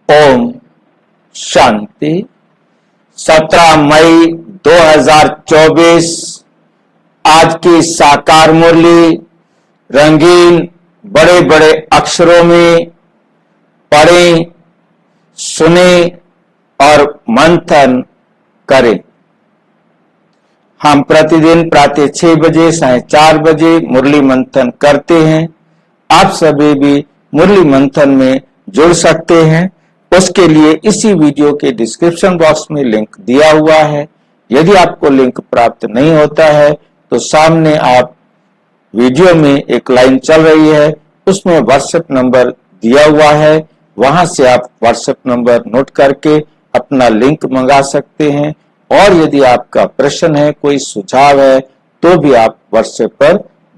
ओम शांति। 17 मई 2024 आज की साकार मुरली रंगीन बड़े बड़े अक्षरों में पढ़ें, सुने और मंथन करें। हम प्रतिदिन प्रातः 6 बजे 4:30 बजे मुरली मंथन करते हैं। आप सभी भी मुरली मंथन में जुड़ सकते हैं। उसके लिए इसी वीडियो के डिस्क्रिप्शन बॉक्स में लिंक दिया हुआ है। यदि आपको लिंक प्राप्त नहीं होता है तो सामने आप वीडियो में एक लाइन चल रही है, उसमें व्हाट्सएप नंबर दिया हुआ है। वहां से आप व्हाट्सएप नंबर नोट करके अपना लिंक मंगा सकते हैं। और यदि आपका प्रश्न है, कोई सुझाव है, तो भी आप व्हाट्सएप पर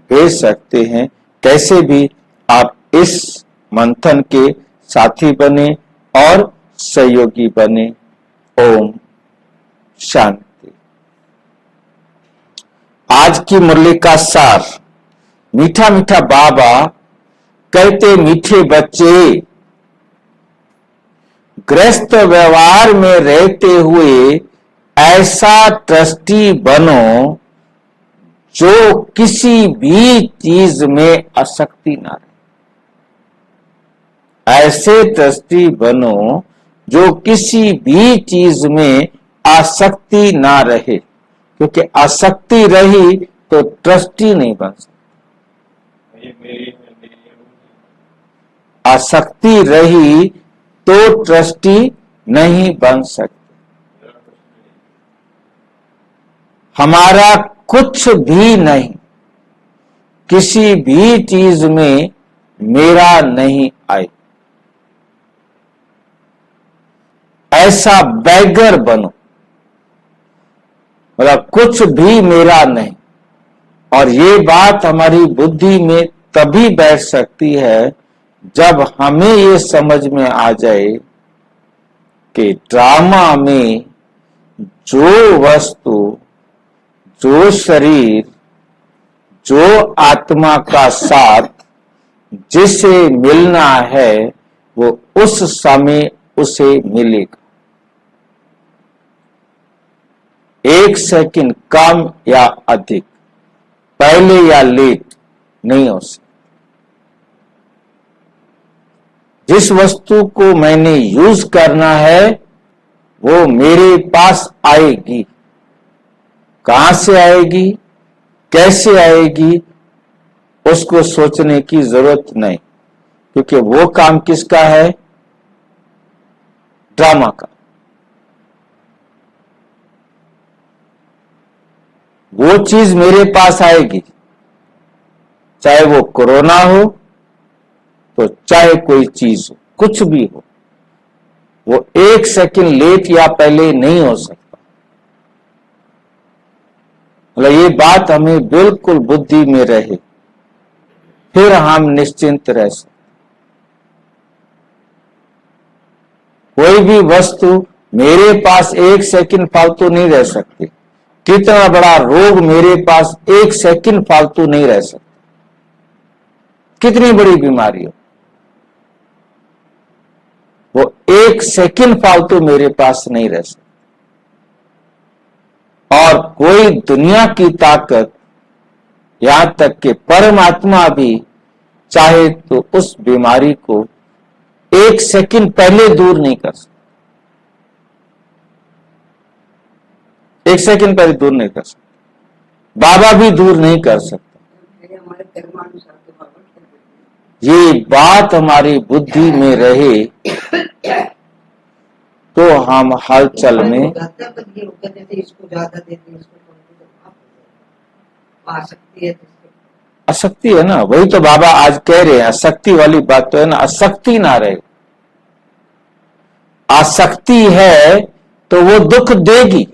भेज सकते हैं। कैसे भी आप इस मंथन के साथी बने और सहयोगी बने। ओम शांति। आज की मुरली का सार। मीठा मीठा बाबा कहते, मीठे बच्चे, गृहस्थ व्यवहार में रहते हुए ऐसा ट्रस्टी बनो जो किसी भी चीज में आसक्ति ना रहे। ऐसे ट्रस्टी बनो जो किसी भी चीज में आसक्ति ना रहे, क्योंकि आसक्ति रही तो ट्रस्टी नहीं बन सकता। आसक्ति रही तो ट्रस्टी नहीं बन सकते। हमारा कुछ भी नहीं, किसी भी चीज में मेरा नहीं आए, ऐसा बैगर बनो। मतलब कुछ भी मेरा नहीं। और ये बात हमारी बुद्धि में तभी बैठ सकती है जब हमें ये समझ में आ जाए कि ड्रामा में जो वस्तु, जो शरीर, जो आत्मा का साथ जिसे मिलना है वो उस समय उसे मिलेगा। 1 सेकंड कम या अधिक, पहले या लेट नहीं हो सकता। जिस वस्तु को मैंने यूज करना है वो मेरे पास आएगी। कहां से आएगी, कैसे आएगी, उसको सोचने की जरूरत नहीं, क्योंकि वो काम किसका है? ड्रामा का। वो चीज मेरे पास आएगी, चाहे वो कोरोना हो तो चाहे कोई चीज हो, कुछ भी हो, वो 1 सेकंड लेट या पहले नहीं हो सकता। मतलब ये बात हमें बिल्कुल बुद्धि में रहे, फिर हम निश्चिंत रह सकते। कोई भी वस्तु मेरे पास 1 सेकंड फालतू नहीं रह सकती। कितना बड़ा रोग मेरे पास 1 सेकंड फालतू नहीं रह सकता। कितनी बड़ी बीमारी हो, वो 1 सेकंड फालतू मेरे पास नहीं रह सकता। और कोई दुनिया की ताकत, यहां तक कि परमात्मा भी चाहे तो उस बीमारी को 1 सेकंड पहले दूर नहीं कर सकता। 1 सेकंड पहले दूर नहीं कर सकता। बाबा भी दूर नहीं कर सकता। ये बात हमारी बुद्धि में रहे तो हम हलचल में आसक्ति है ना। वही तो बाबा आज कह रहे हैं, आसक्ति वाली बात तो है ना। आसक्ति ना रहे। आसक्ति है तो वो दुख देगी।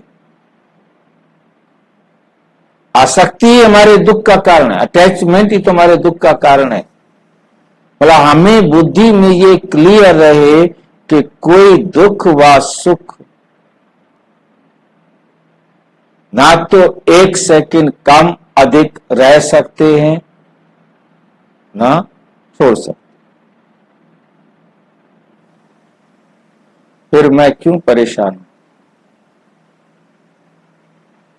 आसक्ति हमारे दुख का कारण है। अटैचमेंट ही तो हमारे दुख का कारण है। मतलब हमें बुद्धि में ये क्लियर रहे कि कोई दुख व सुख ना तो 1 सेकंड कम अधिक रह सकते हैं, ना छोड़ सकते। फिर मैं क्यों परेशान हूं?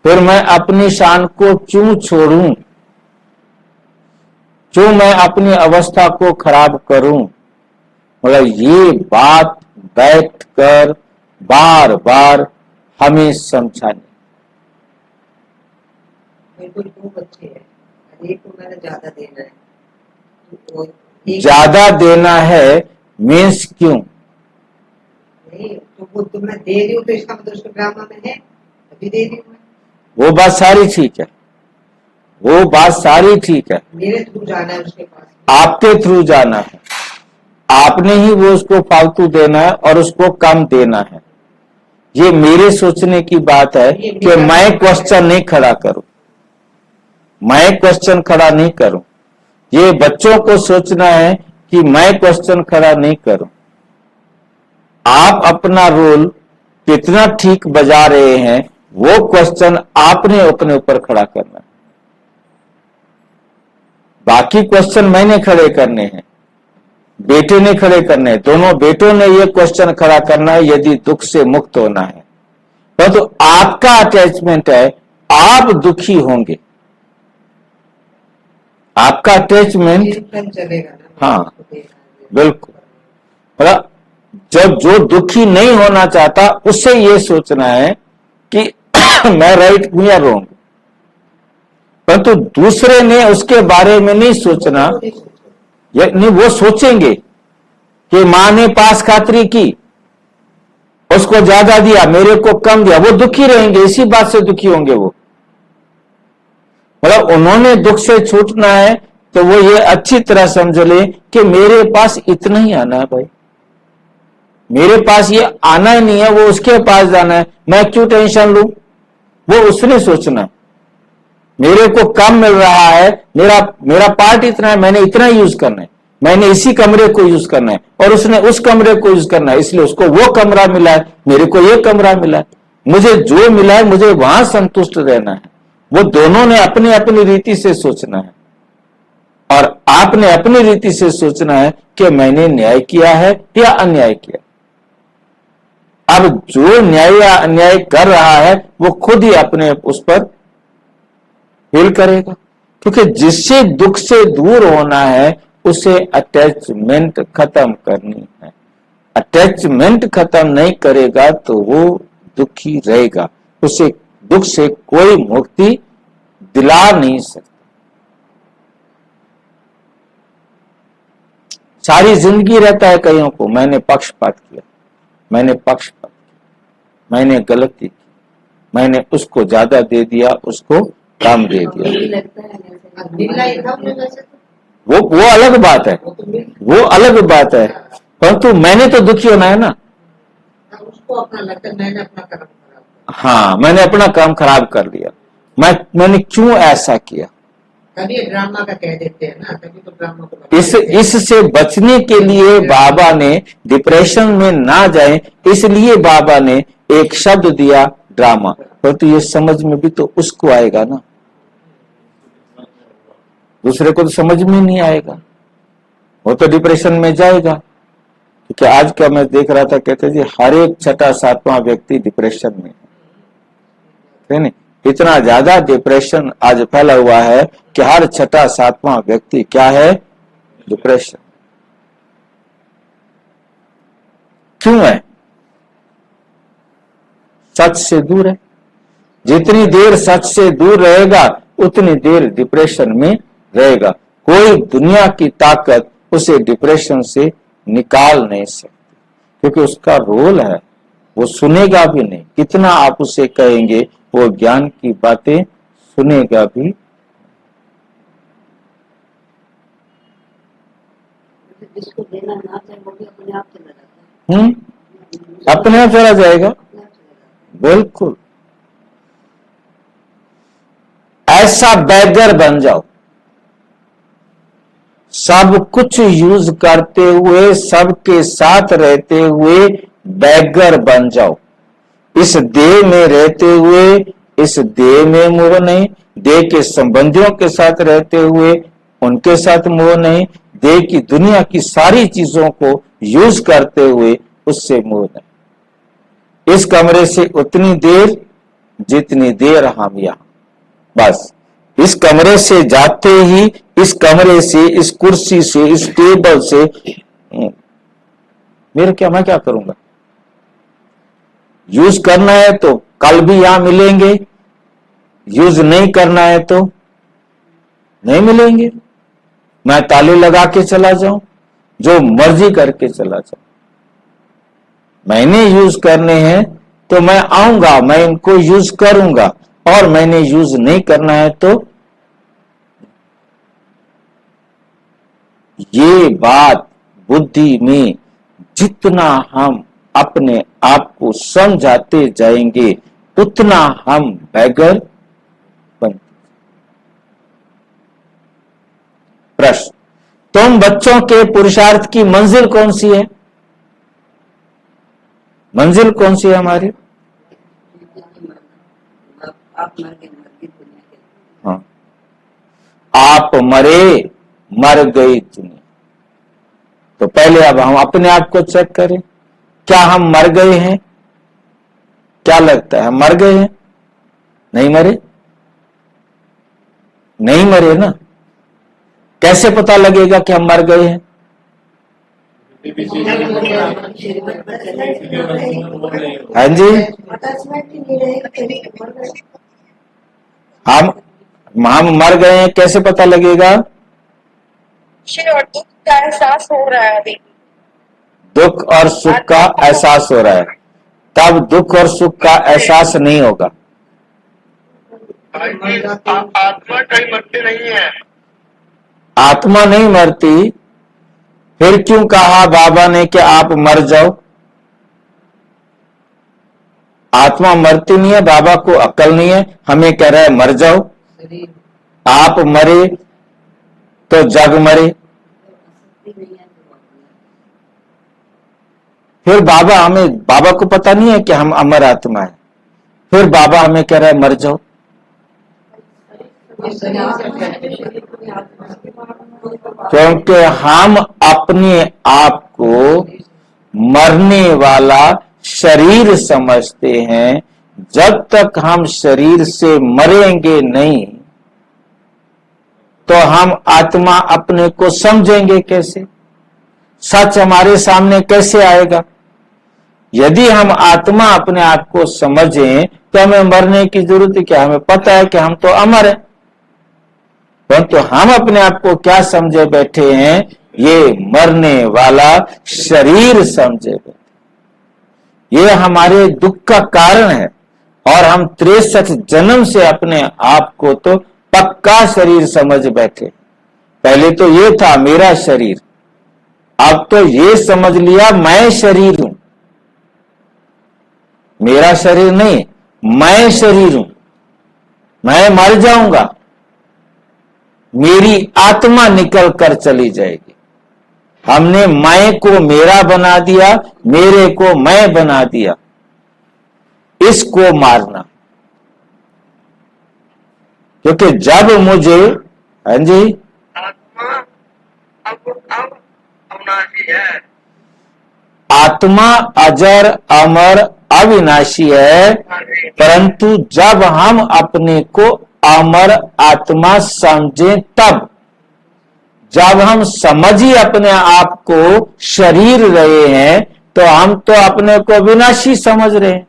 फिर मैं अपनी शान को क्यों छोड़ूं? क्यों मैं अपनी अवस्था को खराब करूं? मतलब ये बात बैठकर बार बार हमें समझानी। बिल्कुल, दो बच्चे हैं, एक को मैंने ज्यादा देना है, तो ज्यादा देना है मीन्स क्यों? नहीं, तो वो तो मैं दे रही हूँ, तो इसका मतलब उसके ड्रामा में है, अभी दे रही हूँ मैं। वो बात सारी ठीक है, वो बात सारी ठीक है। मेरे थ्रू जाना है उसके पास, आपके थ्रू जाना है, आपने ही वो उसको फालतू देना है और उसको कम देना है। ये मेरे सोचने की बात है कि मैं क्वेश्चन नहीं खड़ा करूं, मैं क्वेश्चन खड़ा नहीं करूं। ये बच्चों को सोचना है कि मैं क्वेश्चन खड़ा नहीं करूं। आप अपना रोल कितना ठीक बजा रहे हैं, वो क्वेश्चन आपने अपने ऊपर खड़ा करना है। बाकी क्वेश्चन मैंने खड़े करने हैं, बेटे ने खड़े करने हैं। दोनों बेटों ने ये क्वेश्चन खड़ा करना है यदि दुख से मुक्त होना है। परंतु तो आपका अटैचमेंट है, आप दुखी होंगे, आपका अटैचमेंट चलेगा ना। हाँ बिल्कुल। मतलब जब जो दुखी नहीं होना चाहता उससे ये सोचना है कि मैं राइट हूं या रॉन्ग। परंतु दूसरे ने उसके बारे में नहीं सोचना, नहीं वो सोचेंगे कि मां ने पास खातरी की, उसको ज्यादा दिया, मेरे को कम दिया, वो दुखी रहेंगे, इसी बात से दुखी होंगे वो। मतलब उन्होंने दुख से छूटना है तो वो ये अच्छी तरह समझ ले कि मेरे पास इतना ही आना है भाई, मेरे पास ये आना ही नहीं है, वो उसके पास जाना है, मैं क्यों टेंशन लूं। वो उसने सोचना है मेरे को कम मिल रहा है, मेरा पार्ट इतना है, मैंने इतना यूज करना है, मैंने इसी कमरे को यूज करना है, और उसने उस कमरे को यूज करना है, इसलिए उसको वो कमरा मिला है, मेरे को ये कमरा मिला है। मुझे जो मिला है मुझे वहां संतुष्ट रहना है। वो दोनों ने अपनी अपनी रीति से सोचना है और आपने अपनी रीति से सोचना है कि मैंने न्याय किया है या अन्याय किया। अब जो न्याय या अन्याय कर रहा है वो खुद ही अपने उस पर फील करेगा, क्योंकि जिससे दुख से दूर होना है उसे अटैचमेंट खत्म करनी है। अटैचमेंट खत्म नहीं करेगा तो वो दुखी रहेगा, उसे दुख से कोई मुक्ति दिला नहीं सकता। सारी जिंदगी रहता है कईयों को, मैंने पक्षपात किया, मैंने पक्षपात किया, मैंने गलती की, मैंने उसको ज्यादा दे दिया, उसको कम दे दिया। वो अलग बात है, वो अलग बात है, परंतु मैंने तो दुखी होना है ना। उसको अपना लगता है मैंने अपना काम खराब, हाँ मैंने अपना काम खराब कर दिया, मैंने क्यों ऐसा किया। तभी ड्रामा का कह देते हैं ना, तभी तो ड्रामा को इससे बचने के लिए बाबा ने डिप्रेशन में ना जाए, इसलिए बाबा ने एक शब्द दिया ड्रामा। परंतु ये समझ में भी तो उसको आएगा ना, दूसरे को तो समझ में नहीं आएगा, वो तो डिप्रेशन में जाएगा। क्योंकि आज का मैं देख रहा था, कहते जी हर एक छठा सातवां व्यक्ति डिप्रेशन में है, नहीं इतना ज्यादा डिप्रेशन आज फैला हुआ है कि हर छठा सातवां व्यक्ति क्या है, डिप्रेशन। क्यों है? सच से दूर है। जितनी देर सच से दूर रहेगा उतनी देर डिप्रेशन में रहेगा। कोई दुनिया की ताकत उसे डिप्रेशन से निकाल नहीं सकती, क्योंकि उसका रोल है, वो सुनेगा भी नहीं। कितना आप उसे कहेंगे वो ज्ञान की बातें सुनेगा भी। जिसको देना ना चाहे वो भी अपने आप चला जाता है, अपने आप चला जाएगा, बिल्कुल। ऐसा बैगर बन जाओ, सब कुछ यूज करते हुए, सबके साथ रहते हुए बैगर बन जाओ। इस देह में रहते हुए इस देह में मोह नहीं, देह के संबंधियों के साथ रहते हुए उनके साथ मोह नहीं, देह की दुनिया की सारी चीजों को यूज करते हुए उससे मोह नहीं। इस कमरे से उतनी देर जितनी देर हम यहां, बस इस कमरे से जाते ही, इस कमरे से, इस कुर्सी से, इस टेबल से मैं क्या करूंगा? यूज करना है तो कल भी यहां मिलेंगे, यूज नहीं करना है तो नहीं मिलेंगे। मैं ताले लगा के चला जाऊं, जो मर्जी करके चला जाऊं। मैंने यूज करने हैं तो मैं आऊंगा, मैं इनको यूज करूंगा, और मैंने यूज नहीं करना है तो ये बात बुद्धि में जितना हम अपने आप को समझाते जाएंगे उतना हम बैगर बनते। प्रश्न, तुम बच्चों के पुरुषार्थ की मंजिल कौन सी है? मंजिल कौन सी है हमारी? हाँ, आप मरे मर गई दुनिया। तो पहले अब हम अपने आप को चेक करें, क्या हम मर गए हैं? क्या लगता है हम मर गए हैं? नहीं मरे? नहीं मरे ना? कैसे पता लगेगा कि हम मर गए हैं? हाँ जी, हम मर गए हैं, कैसे पता लगेगा? और दुख का एहसास हो रहा है अभी। दुख और सुख का एहसास हो रहा है, तब दुख और सुख का एहसास नहीं होगा। आत्मा कहीं मरती नहीं है। आत्मा नहीं मरती, फिर क्यों कहा बाबा ने कि आप मर जाओ? आत्मा मरती नहीं है, बाबा को अक्ल नहीं है, हमें कह रहा है मर जाओ। आप मरे तो जग मरे। फिर बाबा को पता नहीं है कि हम अमर आत्मा है, फिर बाबा हमें कह रहा है मर जाओ। क्योंकि हम अपने आप को मरने वाला शरीर समझते हैं। जब तक हम शरीर से मरेंगे नहीं तो हम आत्मा अपने को समझेंगे कैसे? सच हमारे सामने कैसे आएगा? यदि हम आत्मा अपने आप को समझें तो हमें मरने की जरूरत क्या? हमें पता है कि हम तो अमर हैं, परंतु हम अपने आप को क्या समझे बैठे हैं? ये मरने वाला शरीर समझे बैठे। ये हमारे दुख का कारण है, और हम 63 जन्म से अपने आप को तो पक्का शरीर समझ बैठे। पहले तो ये था मेरा शरीर, अब तो ये समझ लिया मैं शरीर हूं। मेरा शरीर नहीं, मैं शरीर हूं। मैं मर जाऊंगा, मेरी आत्मा निकल कर चली जाएगी। हमने मैं को मेरा बना दिया, मेरे को मैं बना दिया। इसको मारना, क्योंकि जब मुझे, हाँ जी, आत्मा अब अविनाशी है। आत्मा अजर अमर अविनाशी है, परंतु जब हम अपने को अमर आत्मा समझें तब, जब हम समझ ही अपने आप को शरीर रहे हैं तो हम तो अपने को विनाशी समझ रहे हैं।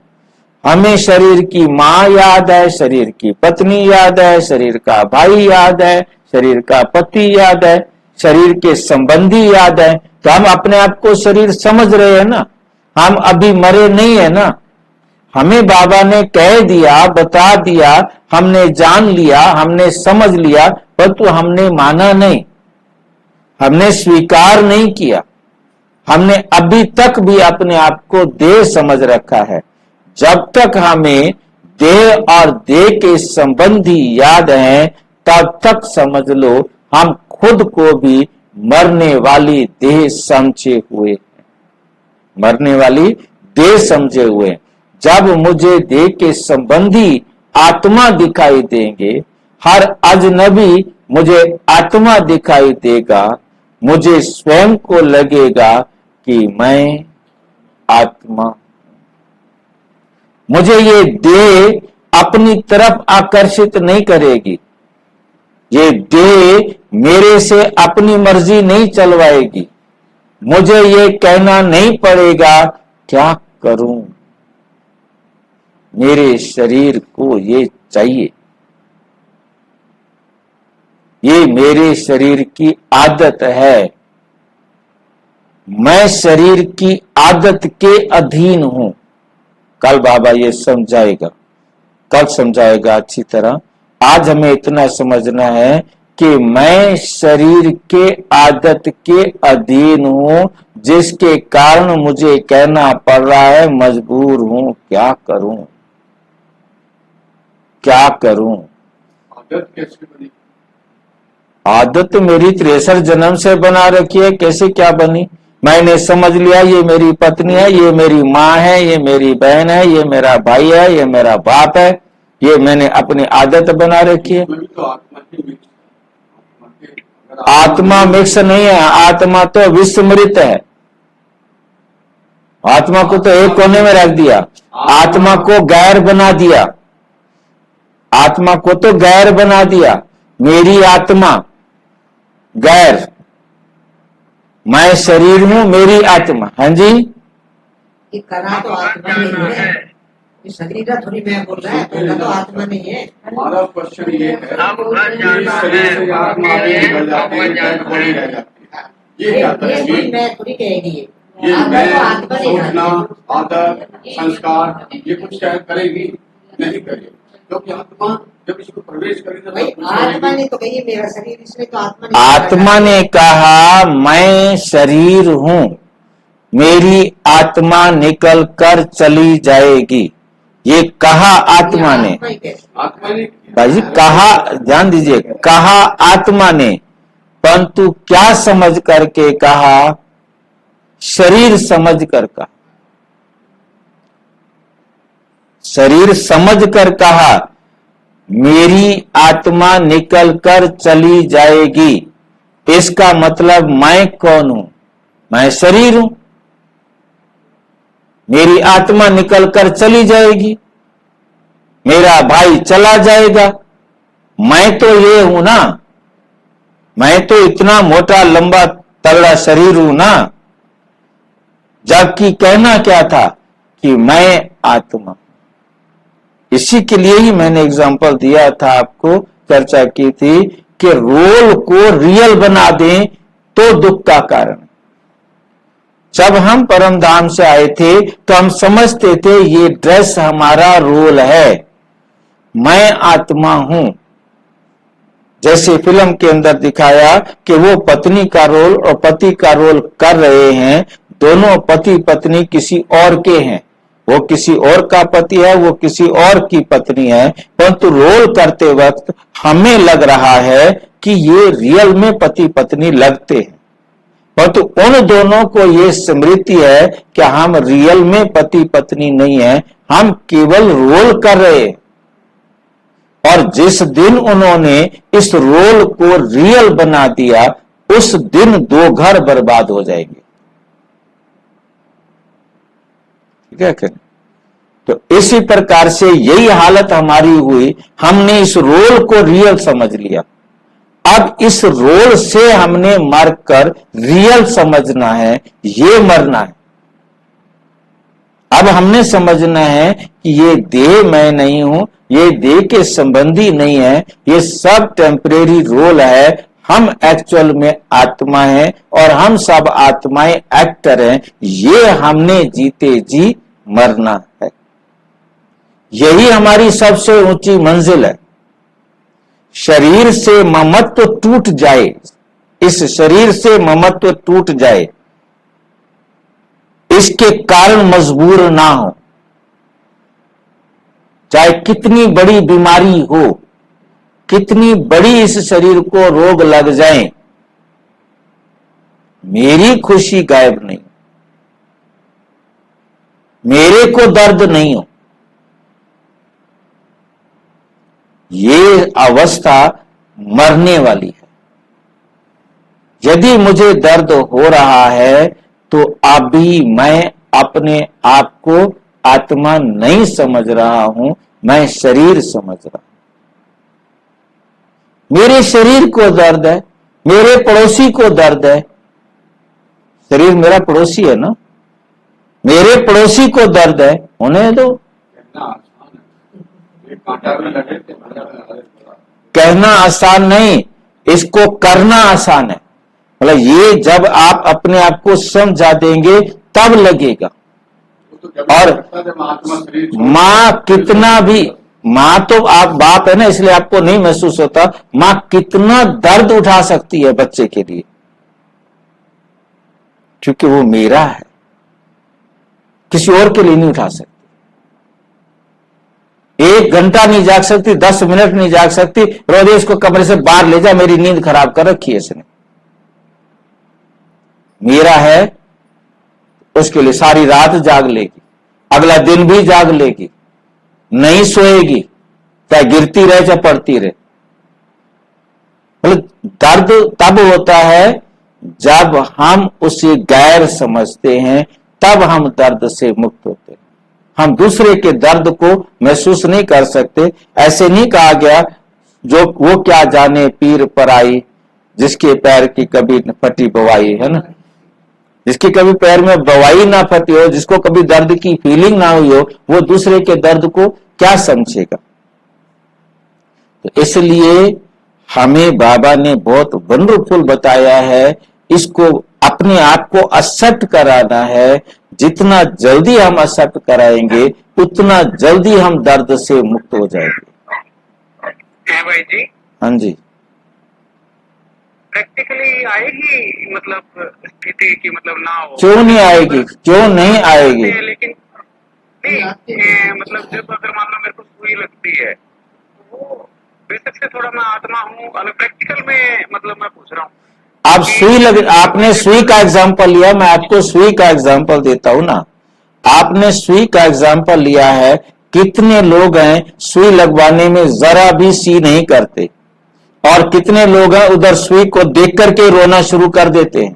हमें शरीर की मां याद है, शरीर की पत्नी याद है, शरीर का भाई याद है, शरीर का पति याद है, शरीर के संबंधी याद है। तो हम अपने आप को शरीर समझ रहे हैं ना, हम अभी मरे नहीं है ना। हमें बाबा ने कह दिया, बता दिया, हमने जान लिया, हमने समझ लिया, परंतु हमने माना नहीं, हमने स्वीकार नहीं किया। हमने अभी तक भी अपने आप को देह समझ रखा है। जब तक हमें देह और देह के संबंधी याद हैं, तब तक समझ लो हम खुद को भी मरने वाली देह समझे हुए हैं, मरने वाली देह समझे हुए हैं। जब मुझे देह के संबंधी आत्मा दिखाई देंगे, हर अजनबी मुझे आत्मा दिखाई देगा, मुझे स्वयं को लगेगा कि मैं आत्मा। मुझे ये देह अपनी तरफ आकर्षित नहीं करेगी, ये देह मेरे से अपनी मर्जी नहीं चलवाएगी। मुझे ये कहना नहीं पड़ेगा क्या करूं, मेरे शरीर को ये चाहिए, ये मेरे शरीर की आदत है, मैं शरीर की आदत के अधीन हूं। कल बाबा ये समझाएगा, कल समझाएगा अच्छी तरह। आज हमें इतना समझना है कि मैं शरीर के आदत के अधीन हूं, जिसके कारण मुझे कहना पड़ रहा है, मजबूर हूं, क्या करूं, क्या करूं। आदत कैसे बनी? आदत मेरी 63 जन्म से बना रखी है। कैसे क्या बनी? मैंने समझ लिया ये मेरी पत्नी है, ये मेरी माँ है, ये मेरी बहन है, ये मेरा भाई है, ये मेरा बाप है, ये मैंने अपनी आदत बना रखी है। इसमें भी तो आत्मा ही मिक्स है। आत्मा मिक्स नहीं है, आत्मा तो विस्मृत है। आत्मा को तो एक कोने में रख दिया, आत्मा को गैर बना दिया, आत्मा को तो गैर बना दिया। मेरी आत्मा गैर, मैं शरीर हूं, मेरी आत्मा। हाँ जी, ये करा तो आत्मा नहीं है, ये शरीर थोड़ी मैं बोल रहा है, करा तो आत्मा नहीं है। हमारा क्वेश्चन ये है कि शरीर से आत्मा आगे निकल जाती है, डेड बॉडी रह जाती है, ये क्या ये करेगी? मैं थोड़ी कहेगी ये आत्मा मैं तो आत्मा नहीं सोचना, है। आदत, संस्कार, ये कुछ शायद करेगी नहीं करेगी, क्योंकि आत्मा जब इसको प्रवेश करेगी भाई तो आत्मा ने तो कही मेरा शरीर, इसमें तो आत्मा नहीं। आत्मा ने कहा मैं शरीर हूं, मेरी आत्मा निकल कर चली जाएगी, ये कहा आत्मा ने। आत्मा ही कैसे? आत्मा ने भाई कहा, ध्यान दीजिए, कहा आत्मा ने, परंतु क्या समझ करके कहा? शरीर समझ कर कहा, शरीर समझ कर कहा मेरी आत्मा निकल कर चली जाएगी। इसका मतलब मैं कौन हूं? मैं शरीर हूं, मेरी आत्मा निकल कर चली जाएगी, मेरा भाई चला जाएगा, मैं तो ये हूं ना, मैं तो इतना मोटा लंबा तगड़ा शरीर हूं ना। जबकि कहना क्या था कि मैं आत्मा। इसी के लिए ही मैंने एग्जांपल दिया था, आपको चर्चा की थी कि रोल को रियल बना दें तो दुख का कारण। जब हम परम धाम से आए थे तो हम समझते थे ये ड्रेस हमारा रोल है, मैं आत्मा हूं। जैसे फिल्म के अंदर दिखाया कि वो पत्नी का रोल और पति का रोल कर रहे हैं, दोनों पति पत्नी किसी और के हैं, वो किसी और का पति है, वो किसी और की पत्नी है, परंतु रोल करते वक्त हमें लग रहा है कि ये रियल में पति पत्नी लगते हैं, परंतु उन दोनों को ये स्मृति है कि हम रियल में पति पत्नी नहीं है, हम केवल रोल कर रहे हैं। और जिस दिन उन्होंने इस रोल को रियल बना दिया, उस दिन 2 घर बर्बाद हो जाएंगे। ठीक है कि? तो इसी प्रकार से यही हालत हमारी हुई, हमने इस रोल को रियल समझ लिया। अब इस रोल से हमने मरकर रियल समझना है, ये मरना है। अब हमने समझना है कि ये देह मैं नहीं हूं, ये देह के संबंधी नहीं है, ये सब टेम्परेरी रोल है, हम एक्चुअल में आत्मा है और हम सब आत्माएं एक्टर हैं। ये हमने जीते जी मरना है, यही हमारी सबसे ऊंची मंजिल है। शरीर से ममत्व टूट जाए, इस शरीर से ममत्व टूट जाए, इसके कारण मजबूर ना हो, चाहे कितनी बड़ी बीमारी हो, कितनी बड़ी इस शरीर को रोग लग जाए, मेरी खुशी गायब नहीं, मेरे को दर्द नहीं हो। ये अवस्था मरने वाली है। यदि मुझे दर्द हो रहा है तो अभी मैं अपने आप को आत्मा नहीं समझ रहा हूं, मैं शरीर समझ रहा हूं। मेरे शरीर को दर्द है, मेरे पड़ोसी को दर्द है। शरीर मेरा पड़ोसी है ना, मेरे पड़ोसी को दर्द है, उन्हें दो। कहना आसान है, एक कांटा भी लगे तो भला लगे। कहना आसान नहीं, इसको करना आसान है। मतलब ये जब आप अपने आप को समझा देंगे तब लगेगा। और माँ कितना भी, माँ तो आप बाप है ना, इसलिए आपको नहीं महसूस होता, माँ कितना दर्द उठा सकती है बच्चे के लिए, क्योंकि वो मेरा है, किसी और के लिए नहीं उठा सकती। 1 घंटा नहीं जाग सकती, 10 मिनट नहीं जाग सकती, रोज इसको कमरे से बाहर ले जा, मेरी नींद खराब कर रखी है इसने। मेरा है, उसके लिए सारी रात जाग लेगी, अगला दिन भी जाग लेगी, नहीं सोएगी, चाहे गिरती रहे चाहे पड़ती रहे। मतलब दर्द तब होता है जब हम उसे गैर समझते हैं, तब हम दर्द से मुक्त होते हैं। हम दूसरे के दर्द को महसूस नहीं कर सकते। ऐसे नहीं कहा गया जो वो क्या जाने पीर पराई, जिसके पैर की कभी फटी बवाई, है ना, जिसकी कभी पैर में बवाई ना फटी हो, जिसको कभी दर्द की फीलिंग ना हुई हो, वो दूसरे के दर्द को क्या समझेगा। तो इसलिए हमें बाबा ने बहुत वंडरफुल बताया है, इसको अपने आप को एक्सेप्ट कराना है। जितना जल्दी हम एक्सेप्ट कराएंगे उतना जल्दी हम दर्द से मुक्त हो जाएंगे। है भाई जी। हाँ जी, प्रैक्टिकली आएगी मतलब स्थिति की, मतलब ना हो। क्यों नहीं आएगी, क्यों नहीं आएगी। लेकिन नहीं मतलब जब अगर मान लो मेरे को सुई लगती है, वो बेशक से थोड़ा मैं आत्मा हूँ, अगर प्रैक्टिकल में मतलब मैं पूछ रहा हूँ। आप आपने सुई का एग्जाम्पल लिया, मैं आपको सुई का एग्जाम्पल देता हूं ना। आपने सुई का एग्जाम्पल लिया है, कितने लोग हैं सुई लगवाने में जरा भी सी नहीं करते, और कितने लोग हैं उधर सुई को देख करके रोना शुरू कर देते हैं,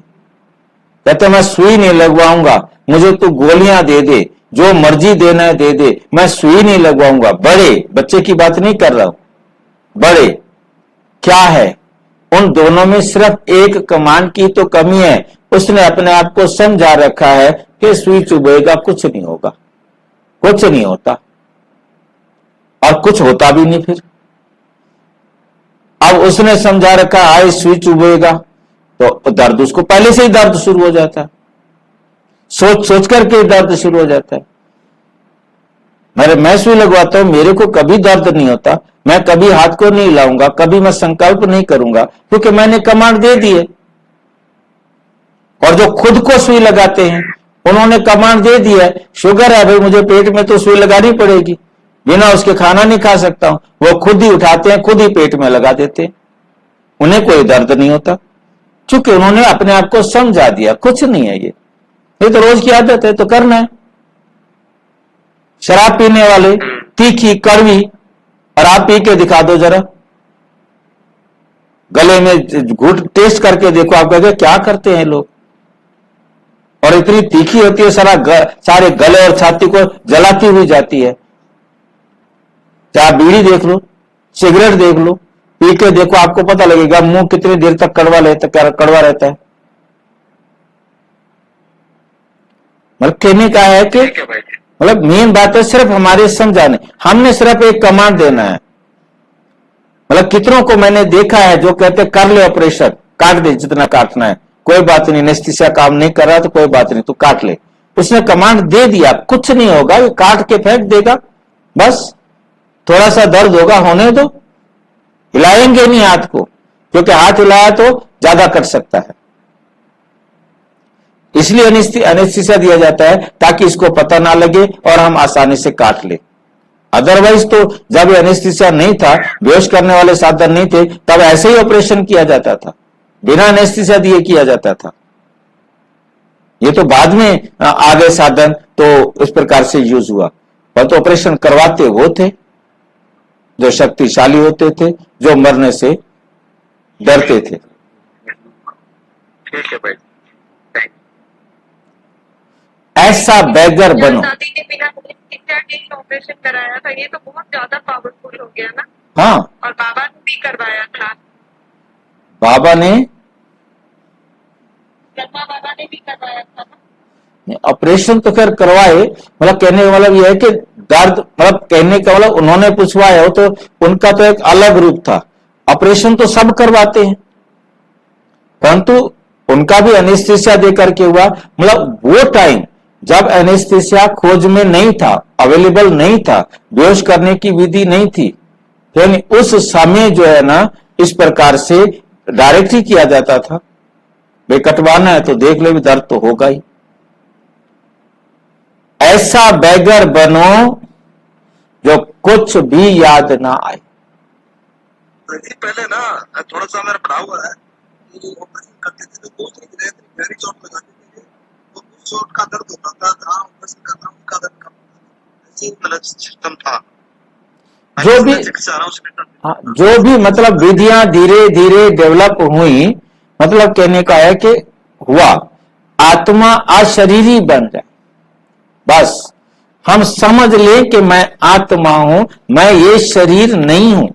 कहते मैं सुई नहीं लगवाऊंगा, मुझे तू गोलियां दे दे, जो मर्जी देना है दे दे, मैं सुई नहीं लगवाऊंगा। बड़े बच्चे की बात नहीं कर रहा हूं, बड़े क्या है, उन दोनों में सिर्फ एक कमांड की तो कमी है। उसने अपने आप को समझा रखा है कि सुई चुभेगा कुछ नहीं होगा, कुछ नहीं होता, और कुछ होता भी नहीं। फिर अब उसने समझा रखा है सुई चुभेगा, तो दर्द उसको पहले से ही दर्द शुरू हो जाता है, सोच सोच करके दर्द शुरू हो जाता है। मैं सुई लगवाता हूं, मेरे को कभी दर्द नहीं होता, मैं कभी हाथ को नहीं हिलाऊंगा, कभी मैं संकल्प नहीं करूंगा, क्योंकि मैंने कमांड दे दी है। और जो खुद को सुई लगाते हैं उन्होंने कमांड दे दी है, शुगर है भाई मुझे पेट में तो सुई लगानी पड़ेगी, बिना उसके खाना नहीं खा सकता हूं, वो खुद ही उठाते हैं, खुद ही पेट में लगा देते हैं, उन्हें कोई दर्द नहीं होता, क्योंकि उन्होंने अपने आप को समझा दिया कुछ नहीं है, ये तो रोज की आदत है, तो करना है। शराब पीने वाले तीखी कड़वी, और आप पी के दिखा दो जरा, गले में घूट टेस्ट करके देखो, आप कहते क्या करते हैं लोग, और इतनी तीखी होती है, सारे गले और छाती को जलाती हुई जाती है। चाहे बीड़ी देख लो, सिगरेट देख लो, पी के देखो, आपको पता लगेगा मुंह कितनी देर तक कड़वा रहता है। मतलब कहने का है कि मतलब मेन बात है सिर्फ हमारे समझाने, हमने सिर्फ एक कमांड देना है। मतलब कितनों को मैंने देखा है जो कहते कर ले ऑपरेशन, काट दे जितना काटना है, कोई बात नहीं, एनेस्थीसिया काम नहीं कर रहा तो कोई बात नहीं, तू काट ले। उसने कमांड दे दिया, कुछ नहीं होगा, ये काट के फेंक देगा, बस थोड़ा सा दर्द होगा, होने दो, हिलाएंगे नहीं हाथ को, क्योंकि हाथ हिलाया तो ज्यादा कट सकता है, इसलिए एनेस्थीसिया दिया जाता है ताकि इसको पता ना लगे और हम आसानी से काट ले। अदरवाइज तो जब एनेस्थीसिया नहीं था, बेहोश करने वाले साधन नहीं थे, तब ऐसे ही ऑपरेशन किया जाता था, बिना एनेस्थीसिया दिए किया जाता था। ये तो बाद में आ गए साधन, तो इस प्रकार से यूज हुआ, पर तो ऑपरेशन करवाते वो थे जो शक्तिशाली होते थे, जो मरने से डरते थे। ठीक है भाई। ऐसा बैगर बनो। दादी ने बिना इंटरनेट ऑपरेशन कराया था, ये तो बहुत ज्यादा पावरफुल हो गया ना। हाँ, और बाबा ने भी करवाया था, बाबा ने ब्रह्मा बाबा ने भी करवाया था ना। ऑपरेशन तो खैर करवाए, मतलब कहने का मतलब यह है कि दर्द, मतलब कहने का मतलब उन्होंने पूछवाया हो तो उनका तो एक अलग रूप था। ऑपरेशन तो सब करवाते हैं, परंतु उनका भी एनेस्थीसिया देकर के हुआ। मतलब वो टाइम जब एनेस्थीसिया खोज में नहीं था, अवेलेबल नहीं था, बेहोश करने की विधि नहीं थी, यानी उस समय जो है ना इस प्रकार से डायरेक्ट ही किया जाता था। भाई कटवाना है तो देख ले, भी दर्द तो होगा ही। ऐसा बैगर बनो जो कुछ भी याद ना आए। पहले ना थोड़ा सा मेरा पढ़ा हुआ है, ऑपरेशन करते थे तो बहुत गहरी चोट लगाते थे, तो उस चोट का दर्द होता था, जहाँ ऑपरेशन करना उनका दर्द कम होता था। ऐसे मतलब सिस्टम था जो भी हाँ, जो भी मतलब विधियां धीरे धीरे डेवलप हुई, मतलब कहने का है कि हुआ आत्मा अशरीरी बन जाए। बस हम समझ लें कि मैं आत्मा हूं, मैं ये शरीर नहीं हूं।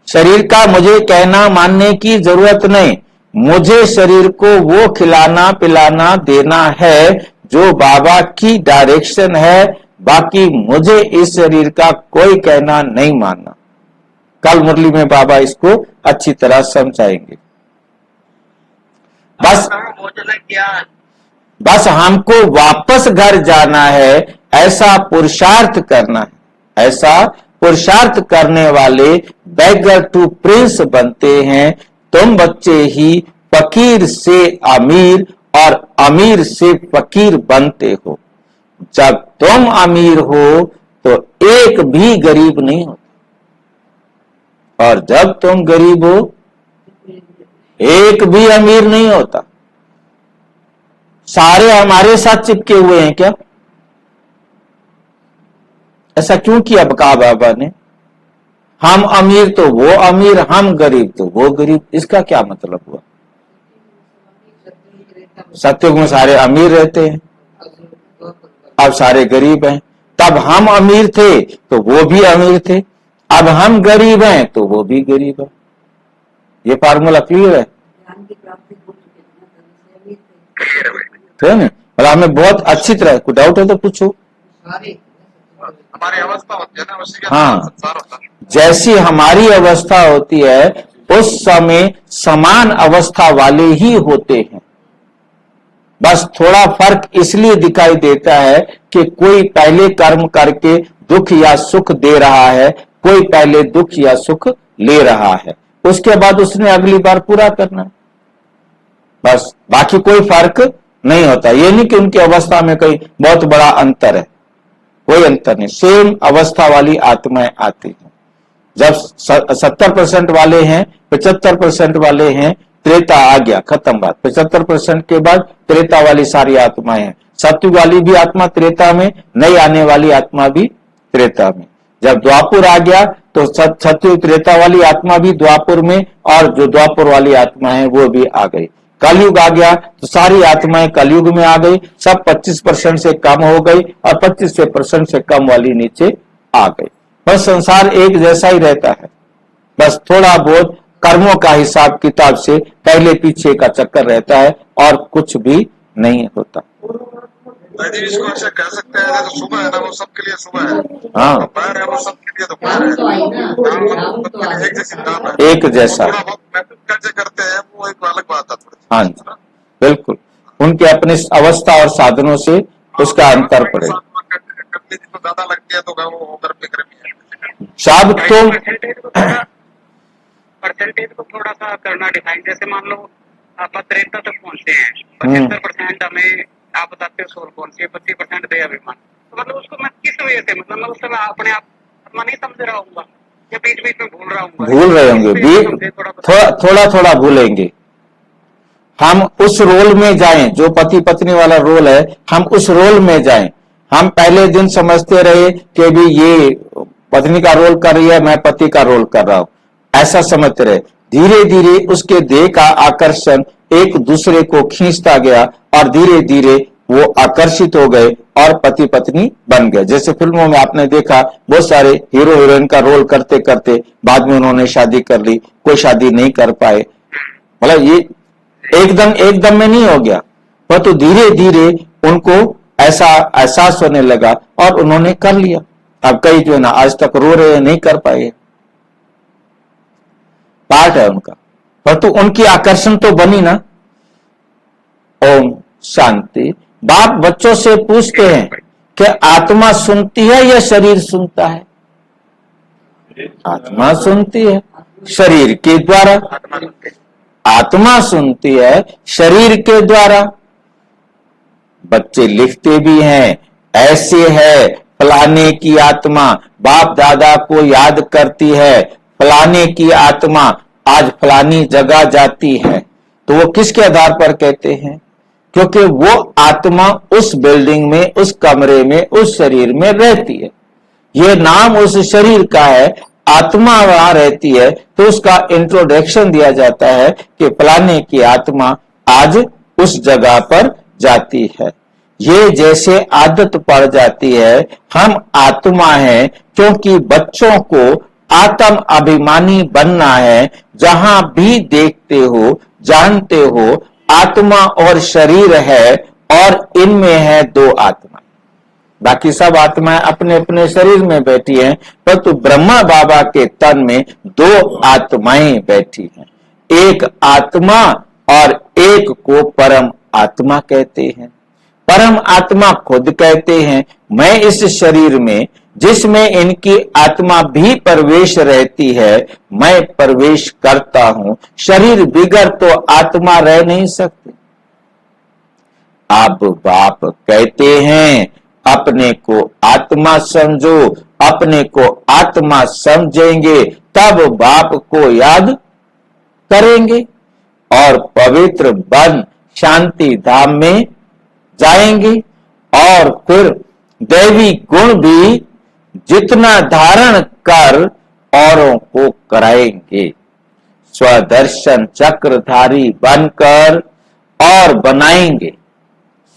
शरीर का मुझे कहना मानने की जरूरत नहीं, मुझे शरीर को वो खिलाना पिलाना देना है जो बाबा की डायरेक्शन है। बाकी मुझे इस शरीर का कोई कहना नहीं मानना। कल मुरली में बाबा इसको अच्छी तरह समझाएंगे। बस हमको वापस घर जाना है, ऐसा पुरुषार्थ करना है। ऐसा पुरुषार्थ करने वाले बैगर टू प्रिंस बनते हैं। तुम बच्चे ही फकीर से अमीर और अमीर से फकीर बनते हो। जब तुम अमीर हो तो एक भी गरीब नहीं होता, और जब तुम गरीब हो एक भी अमीर नहीं होता। सारे हमारे साथ चिपके हुए हैं क्या? ऐसा क्यों किया कहा बाबा ने? हम अमीर तो वो अमीर, हम गरीब तो वो गरीब। इसका क्या मतलब हुआ? सत्युग में सारे अमीर रहते हैं, अब सारे गरीब हैं। तब हम अमीर थे तो वो भी अमीर थे, अब हम गरीब हैं तो वो भी गरीब है। ये फार्मूला क्लियर है? मतलब हमें बहुत अच्छी तरह, कोई डाउट है तो पूछो। हमारी अवस्था होती है ना, उसी के हाँ, संसार होता है। जैसी हमारी अवस्था होती है उस समय समान अवस्था वाले ही होते हैं। बस थोड़ा फर्क इसलिए दिखाई देता है कि कोई पहले कर्म करके दुख या सुख दे रहा है, कोई पहले दुख या सुख ले रहा है, उसके बाद उसने अगली बार पूरा करना है। बस बाकी कोई फर्क नहीं होता। ये नहीं कि उनकी अवस्था में कोई बहुत बड़ा अंतर है, कोई अंतर नहीं। सेम अवस्था वाली आत्माएं आती हैं। जब 70% वाले हैं, 75% वाले हैं, त्रेता आ गया, खत्म बात। 75% के बाद त्रेता वाली सारी आत्माएं हैं। सत्युग वाली भी आत्मा त्रेता में, नई आने वाली आत्मा भी त्रेता में। जब द्वापुर आ गया तो सत्युग त्रेता वाली आत्मा भी द्वापुर में, और जो द्वापुर वाली आत्मा है वो भी आ गई। कलयुग आ गया तो सारी आत्माएं कलयुग में आ गई, सब 25% से कम हो गई, और 25% से कम वाली नीचे आ गई। बस संसार एक जैसा ही रहता है, बस थोड़ा बहुत कर्मों का हिसाब किताब से पहले पीछे का चक्कर रहता है, और कुछ भी नहीं होता। इसको ऐसे कह सकते हैं, जो सुबह है ना वो सबके लिए सुबह है, हाँ, दोपहर है वो सबके लिए दोपहर है। एक जैसी नाम है, एक जैसा। थोड़ा बहुत महसूस कैसे करते हैं वो एक अलग बात है। हाँ जी, बिल्कुल। उनके अपने अवस्था और साधनों से उसका अंतर पड़ेगा। करने की तो ज्यादा लगती है, तो वो होकर फिक्र भी है। जब तुम परसेंटेज को थोड़ा सा करना डिफाइन। जैसे मान लो आप 73 तक पहुंचते हैं, 75% हमें आप बताते हो सोल कौन सी है, 25% दे अभिमान। तो मतलब उसको मैं किस वजह से, मतलब मैं उस समय अपने आप आत्मा नहीं समझ रहा हूँ या बीच बीच में भूल रहा हूँ? भूल रहे होंगे, थोड़ा थोड़ा भूलेंगे। हम उस रोल में जाएं, जो पति पत्नी वाला रोल है, हम उस रोल में जाएं। हम पहले दिन समझते रहे कि भी ये पत्नी का रोल कर रही है, मैं पति का रोल कर रहा हूं, ऐसा समझते रहे। धीरे धीरे उसके देह का आकर्षण एक दूसरे को खींचता गया, और धीरे धीरे वो आकर्षित हो गए और पति पत्नी बन गए। जैसे फिल्मों में आपने देखा बहुत सारे हीरो हीरोइन का रोल करते करते बाद में उन्होंने शादी कर ली, कोई शादी नहीं कर पाए। मतलब ये एकदम में नहीं हो गया, परंतु धीरे धीरे उनको ऐसा एहसास होने लगा और उन्होंने कर लिया। अब कई जो है ना आज तक रो रहे हैं, नहीं कर पाए, पार्ट है उनका, परंतु उनकी आकर्षण तो बनी ना। ओम शांति। बाप बच्चों से पूछते हैं कि आत्मा सुनती है या शरीर सुनता है? आत्मा सुनती है शरीर के द्वारा, आत्मा सुनती है शरीर के द्वारा। बच्चे लिखते भी हैं, ऐसे है फलाने की आत्मा बाप दादा को याद करती है, फलाने की आत्मा आज फलानी जगह जाती है। तो वो किसके आधार पर कहते हैं? क्योंकि वो आत्मा उस बिल्डिंग में, उस कमरे में, उस शरीर में रहती है। ये नाम उस शरीर का है, आत्मा वहां रहती है, तो उसका इंट्रोडक्शन दिया जाता है कि फलाने की आत्मा आज उस जगह पर जाती है। ये जैसे आदत पड़ जाती है, हम आत्मा हैं, क्योंकि बच्चों को आत्म अभिमानी बनना है। जहां भी देखते हो, जानते हो, आत्मा और शरीर है और इनमें है दो आत्मा। बाकी सब आत्माएं अपने अपने शरीर में बैठी हैं, परंतु ब्रह्मा बाबा के तन में दो आत्माएं बैठी हैं। एक आत्मा और एक को परम आत्मा कहते हैं। परम आत्मा खुद कहते हैं, मैं इस शरीर में जिसमें इनकी आत्मा भी प्रवेश रहती है, मैं प्रवेश करता हूं। शरीर बिगर तो आत्मा रह नहीं सकती। अब बाप कहते हैं अपने को आत्मा समझो, अपने को आत्मा समझेंगे तब बाप को याद करेंगे और पवित्र बन शांति धाम में जाएंगे। और फिर दैवी गुण भी जितना धारण कर औरों को कराएंगे। स्वदर्शन चक्रधारी बनकर और बनाएंगे।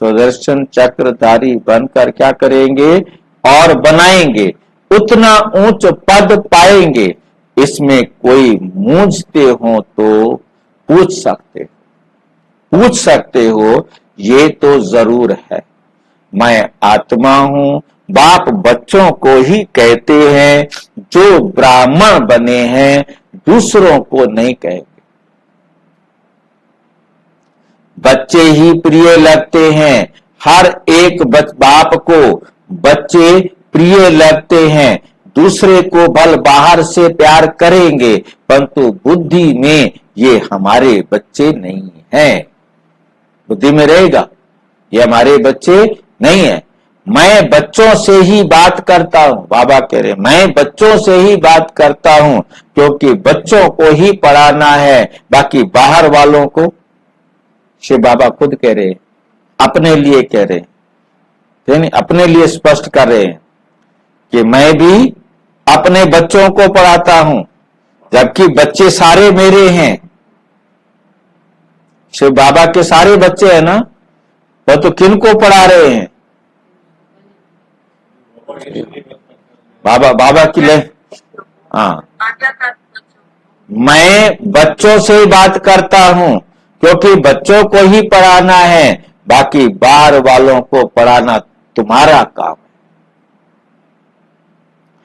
स्वदर्शन चक्रधारी बनकर क्या करेंगे? और बनाएंगे। उतना ऊंच पद पाएंगे। इसमें कोई मूंझते हो तो पूछ सकते हो, ये तो जरूर है। मैं आत्मा हूं। बाप बच्चों को ही कहते हैं, जो ब्राह्मण बने हैं दूसरों को नहीं कहेंगे। बच्चे ही प्रिय लगते हैं, हर एक बाप को बच्चे प्रिय लगते हैं। दूसरे को भल बाहर से प्यार करेंगे, परंतु बुद्धि में ये हमारे बच्चे नहीं हैं। बुद्धि में रहेगा ये हमारे बच्चे नहीं है। मैं बच्चों से ही बात करता हूं, बाबा कह रहे मैं बच्चों से ही बात करता हूं, क्योंकि बच्चों को ही पढ़ाना है। बाकी बाहर वालों को शिव बाबा खुद कह रहे, अपने लिए कह रहे, यानी अपने लिए स्पष्ट कर रहे हैं कि मैं भी अपने बच्चों को पढ़ाता हूं, जबकि बच्चे सारे मेरे हैं। शिव बाबा के सारे बच्चे हैं ना, वो तो किन को पढ़ा रहे हैं? बाबा की ले। हाँ, मैं बच्चों से ही बात करता हूं, क्योंकि बच्चों को ही पढ़ाना है। बाकी बाहर वालों को पढ़ाना तुम्हारा काम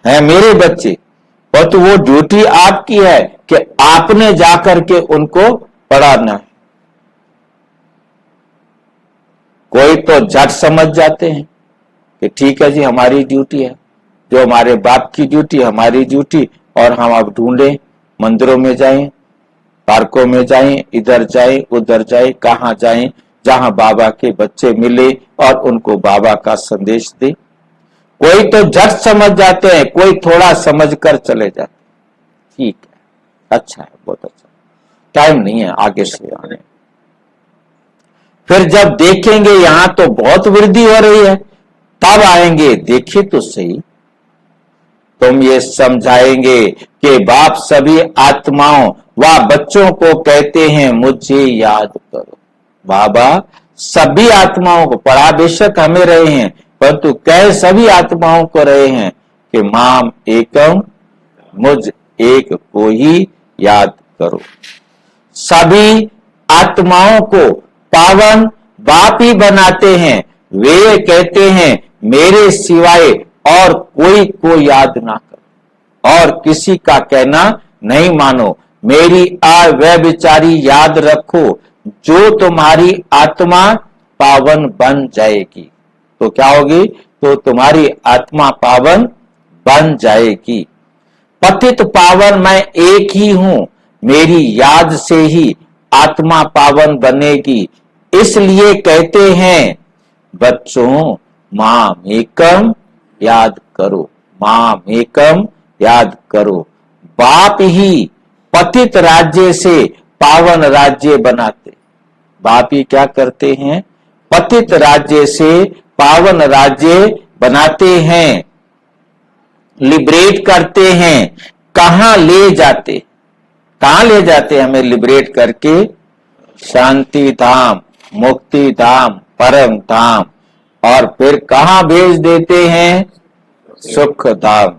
है मेरे बच्चे। और तो वो ड्यूटी आपकी है कि आपने जाकर के उनको पढ़ाना है। कोई तो झट समझ जाते हैं कि ठीक है जी हमारी ड्यूटी है, जो हमारे बाप की ड्यूटी हमारी ड्यूटी, और हम अब ढूंढें, मंदिरों में जाएं, पार्कों में जाएं, इधर जाएं उधर जाएं, कहां जाएं जहां बाबा के बच्चे मिले और उनको बाबा का संदेश दे। कोई तो झट समझ जाते हैं, कोई थोड़ा समझ कर चले जाते। ठीक है, अच्छा है, बहुत अच्छा, टाइम नहीं है आगे से आने। फिर जब देखेंगे यहां तो बहुत वृद्धि हो रही है, तब आएंगे, देखिए तो सही, तुम ये समझाएंगे कि बाप सभी आत्माओं व बच्चों को कहते हैं मुझे याद करो। बाबा सभी आत्माओं को, पढ़ा बेशक हमें रहे हैं परंतु कह सभी आत्माओं को रहे हैं कि माम एकम, मुझ एक को ही याद करो। सभी आत्माओं को पावन बाप ही बनाते हैं। वे कहते हैं मेरे सिवाय और कोई को याद ना करो और किसी का कहना नहीं मानो। मेरी अव्यभिचारी याद रखो, जो तुम्हारी आत्मा पावन बन जाएगी। तो क्या होगी? तो तुम्हारी आत्मा पावन बन जाएगी। पतित पावन मैं एक ही हूं, मेरी याद से ही आत्मा पावन बनेगी। इसलिए कहते हैं बच्चों माम एकम याद करो, माम एकम याद करो। बाप ही पतित राज्य से पावन राज्य बनाते। बाप ही क्या करते हैं? पतित राज्य से पावन राज्य बनाते हैं, लिबरेट करते हैं। कहां ले जाते? कहां ले जाते हमें लिबरेट करके? शांति धाम, मुक्ति धाम, परम धाम। और फिर कहां भेज देते हैं? सुख धाम।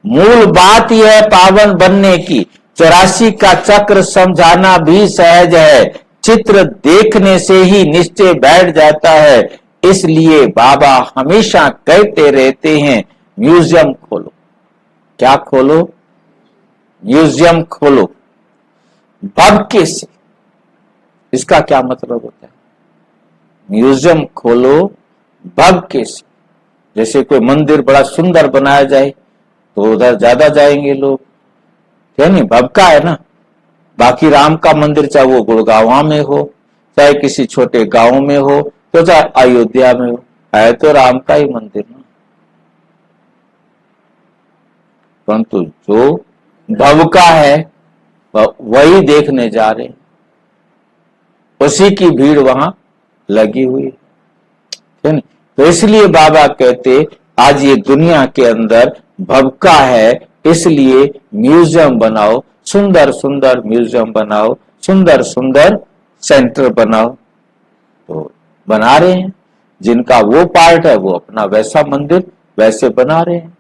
मूल बात यह है पावन बनने की। 84 का चक्र समझाना भी सहज है, चित्र देखने से ही निश्चय बैठ जाता है। इसलिए बाबा हमेशा कहते रहते हैं म्यूजियम खोलो। क्या खोलो? म्यूजियम खोलो भक्ति से। इसका क्या मतलब होता है? म्यूजियम खोलो भक्ति से। जैसे कोई मंदिर बड़ा सुंदर बनाया जाए तो उधर ज्यादा जाएंगे लोग, क्या नहीं? भक्का है ना। बाकी राम का मंदिर चाहे वो गुड़गांव में हो, चाहे किसी छोटे गांव में हो, तो चाहे अयोध्या में हो, है तो राम का ही मंदिर ना। परंतु जो भवका है वही देखने जा रहे हैं, उसी की भीड़ वहां लगी हुई है। तो इसलिए बाबा कहते आज ये दुनिया के अंदर भवका है, इसलिए म्यूजियम बनाओ, सुंदर सुंदर म्यूजियम बनाओ, सुंदर सुंदर सेंटर बनाओ। तो बना रहे हैं, जिनका वो पार्ट है वो अपना वैसा मंदिर वैसे बना रहे हैं।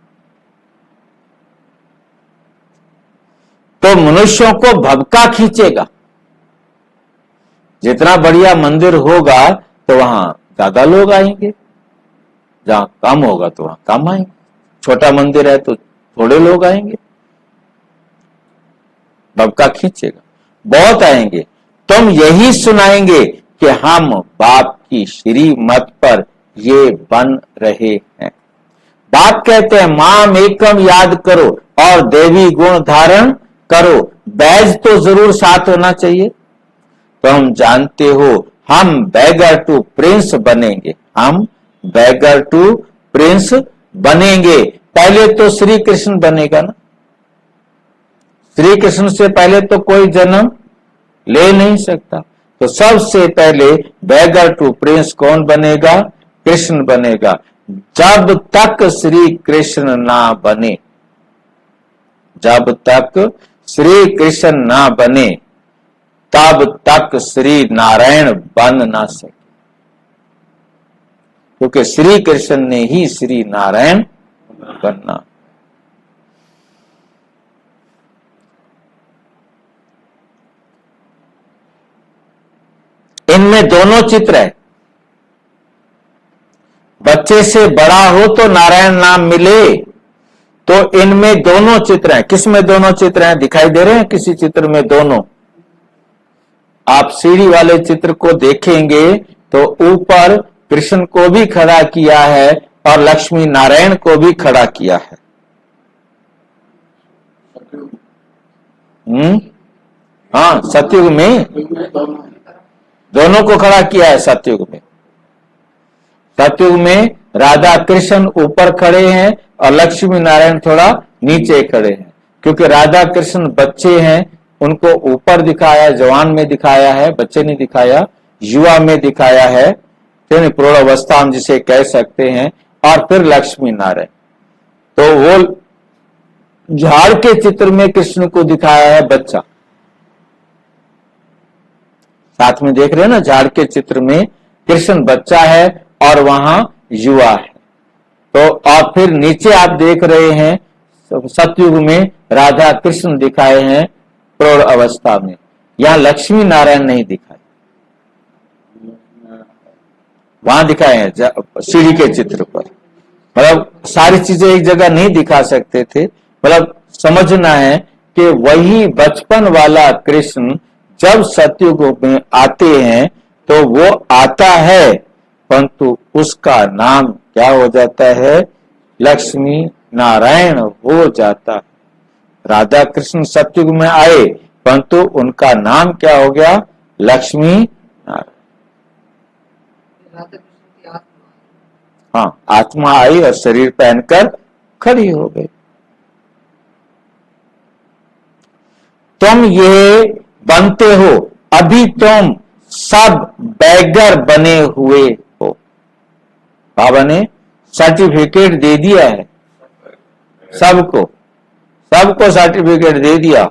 तो मनुष्यों को भवका खींचेगा। जितना बढ़िया मंदिर होगा तो वहां ज्यादा लोग आएंगे, जहां कम होगा तो वहां कम आएंगे। छोटा मंदिर है तो थोड़े लोग आएंगे, भवका खींचेगा। बहुत आएंगे। तुम यही सुनाएंगे कि हम बाप की श्रीमत पर ये बन रहे हैं। बाप कहते हैं माम एकम याद करो और देवी गुण धारण करो। बैज तो जरूर साथ होना चाहिए। तो हम जानते हो हम बैगर टू प्रिंस बनेंगे, हम बैगर टू प्रिंस बनेंगे। पहले तो श्री कृष्ण बनेगा ना। श्री कृष्ण से पहले तो कोई जन्म ले नहीं सकता। तो सबसे पहले बैगर टू प्रिंस कौन बनेगा? कृष्ण बनेगा। जब तक श्री कृष्ण ना बने, जब तक श्री कृष्ण ना बने तब तक श्री नारायण बन ना सके, क्योंकि श्री कृष्ण ने ही श्री नारायण बनना। इनमें दोनों चित्र है। बच्चे से बड़ा हो तो नारायण नाम मिले, तो इनमें दोनों चित्र हैं। किसमें दोनों चित्र हैं? दिखाई दे रहे हैं किसी चित्र में दोनों? आप सीढ़ी वाले चित्र को देखेंगे तो ऊपर कृष्ण को भी खड़ा किया है और लक्ष्मी नारायण को भी खड़ा किया है। हाँ, सतयुग में दोनों को खड़ा किया है। सतयुग में, सतयुग में राधा कृष्ण ऊपर खड़े हैं और लक्ष्मी नारायण थोड़ा नीचे खड़े हैं, क्योंकि राधा कृष्ण बच्चे हैं, उनको ऊपर दिखाया, जवान में दिखाया है, बच्चे नहीं दिखाया, युवा में दिखाया है, प्रौढ़ अवस्था हम जिसे कह सकते हैं। और फिर लक्ष्मी नारायण, तो वो झाड़ के चित्र में कृष्ण को दिखाया है बच्चा, साथ में देख रहे हैं ना, झाड़ के चित्र में कृष्ण बच्चा है और वहां युवा है। तो और फिर नीचे आप देख रहे हैं सतयुग में राधा कृष्ण दिखाए हैं प्रौढ़ अवस्था में। यहां लक्ष्मी नारायण नहीं दिखाए, वहां दिखाए हैं सीढ़ी के चित्र पर। मतलब सारी चीजें एक जगह नहीं दिखा सकते थे। मतलब समझना है कि वही बचपन वाला कृष्ण जब सतयुग में आते हैं तो वो आता है, परंतु उसका नाम क्या हो जाता है? लक्ष्मी नारायण हो जाता है। राधा कृष्ण सतयुग में आए, परंतु उनका नाम क्या हो गया? लक्ष्मी नारायण। राधा कृष्ण की आत्मा। हाँ, आत्मा आई और शरीर पहनकर खड़ी हो गई। तुम ये बनते हो, अभी तुम सब बैगर बने हुए हो। बाबा ने सर्टिफिकेट दे दिया है सबको, सबको सर्टिफिकेट दे दिया,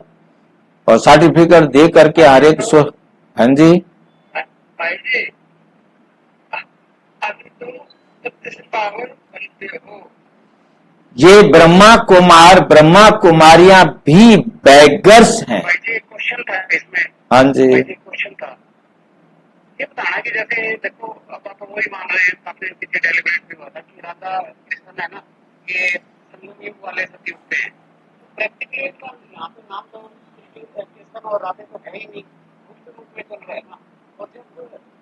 और सर्टिफिकेट दे करके हर एक सो। हाँ जी, भाई जी, अभी तो सबसे पावर बनते हो। ये ब्रह्मा ब्रह्मा कुमारियां भी बैगर्स हैं। भाई जी, क्वेश्चन था इसमें। हाँ जी, भाई जी, क्वेश्चन था ये बताना कि जैसे देखो, अब आप वही मान रहे हैं, आपने पीछे डेलीब्रेट भी हुआ था कि राधा कृष्ण है ना, ये संगम युग वाले सतयुग पे हैं। प्रैक्टिकली यहाँ पे नाम तो कृष्ण और राधे तो है ही नहीं, उस रूप में चल रहे हैं ना। और जब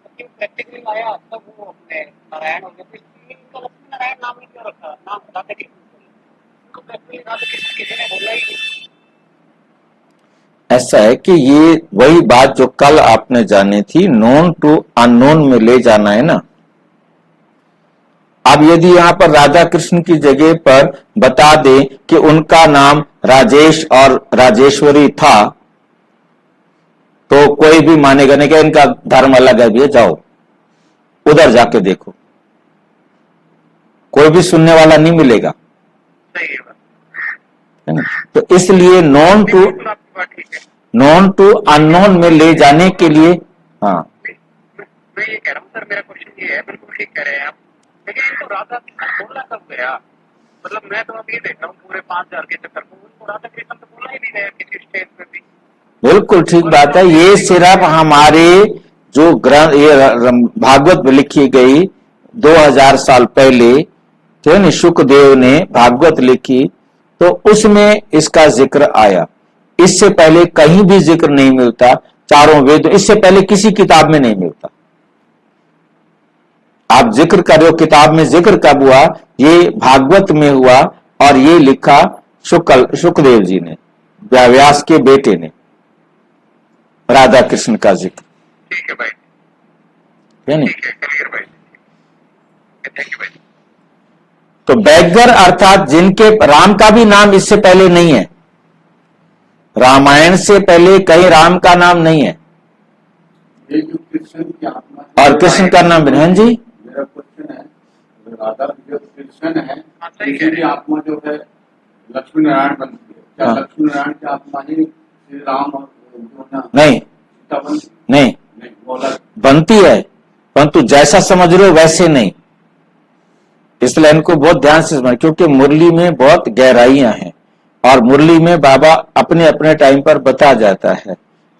सतयुग प्रैक्टिकली आया तब वो अपने नारायण हो गए। तो इसलिए इनका लक्ष्मी नारायण नाम ही क्यों रखा? नाम राधे कृष्ण, तो प्रैक्टिकली राधे कृष्ण किसी ने बोला ही नहीं। ऐसा है कि ये वही बात जो कल आपने जानी थी, नोन टू अननोन में ले जाना है ना। अब यदि यहां पर राधा कृष्ण की जगह पर बता दे कि उनका नाम राजेश और राजेश्वरी था, तो कोई भी मानेगा नहीं कि इनका धर्म अलग है, भैया जाओ उधर जाके देखो, कोई भी सुनने वाला नहीं मिलेगा, सही है ना। तो इसलिए नोन टू है, बात ठीक है। नॉन टू अननोन में ले जाने के लिए, हाँ मैं ये कह रहा हूँ सर, मेरा क्वेश्चन ये है, बिल्कुल ठीक कह रहे हैं आप, लेकिन इनको राधा कृष्ण बोलना कब गया? मतलब मैं तो अब ये देख रहा हूँ पूरे 5000 के चक्कर को, उनको राधा कृष्ण तो बोला ही नहीं गया किसी स्टेज पे भी। बिल्कुल ठीक बात है। ये सिर्फ हमारे जो ग्रंथ, ये भागवत में लिखी गई 2000 साल पहले, थे न, शुकदेव ने भागवत लिखी, तो उसमें इसका जिक्र आया। इससे पहले कहीं भी जिक्र नहीं मिलता, चारों वेद इससे पहले किसी किताब में नहीं मिलता। आप जिक्र कर रहे हो, किताब में जिक्र कब हुआ? ये भागवत में हुआ, और ये लिखा शुकदेव जी ने, व्यास के बेटे ने, राधा कृष्ण का जिक्र। ठीक है भाई, है नहीं? ठीक है, क्लियर भाई, थैंक यू भाई। तो बैगर अर्थात जिनके, राम का भी नाम इससे पहले नहीं है, रामायण से पहले कहीं राम का नाम नहीं है, ये जो कृष्ण की आत्मा और कृष्ण का नाम भी। हाँ जी, मेरा क्वेश्चन है, राधा जो कृष्ण है, कृष्ण की आत्मा जो है लक्ष्मी नारायण बनती है, क्या हाँ। लक्ष्मी नारायण की आत्मा ही श्री राम और जो ना नहीं सीता बनती? नहीं नहीं, वो अलग। बनती है, परंतु जैसा समझ रहे हो वैसे नहीं। इसलिए इनको बहुत ध्यान से समझ, क्योंकि मुरली में बहुत गहराइयां हैं, और मुरली में बाबा अपने अपने टाइम पर बता जाता है,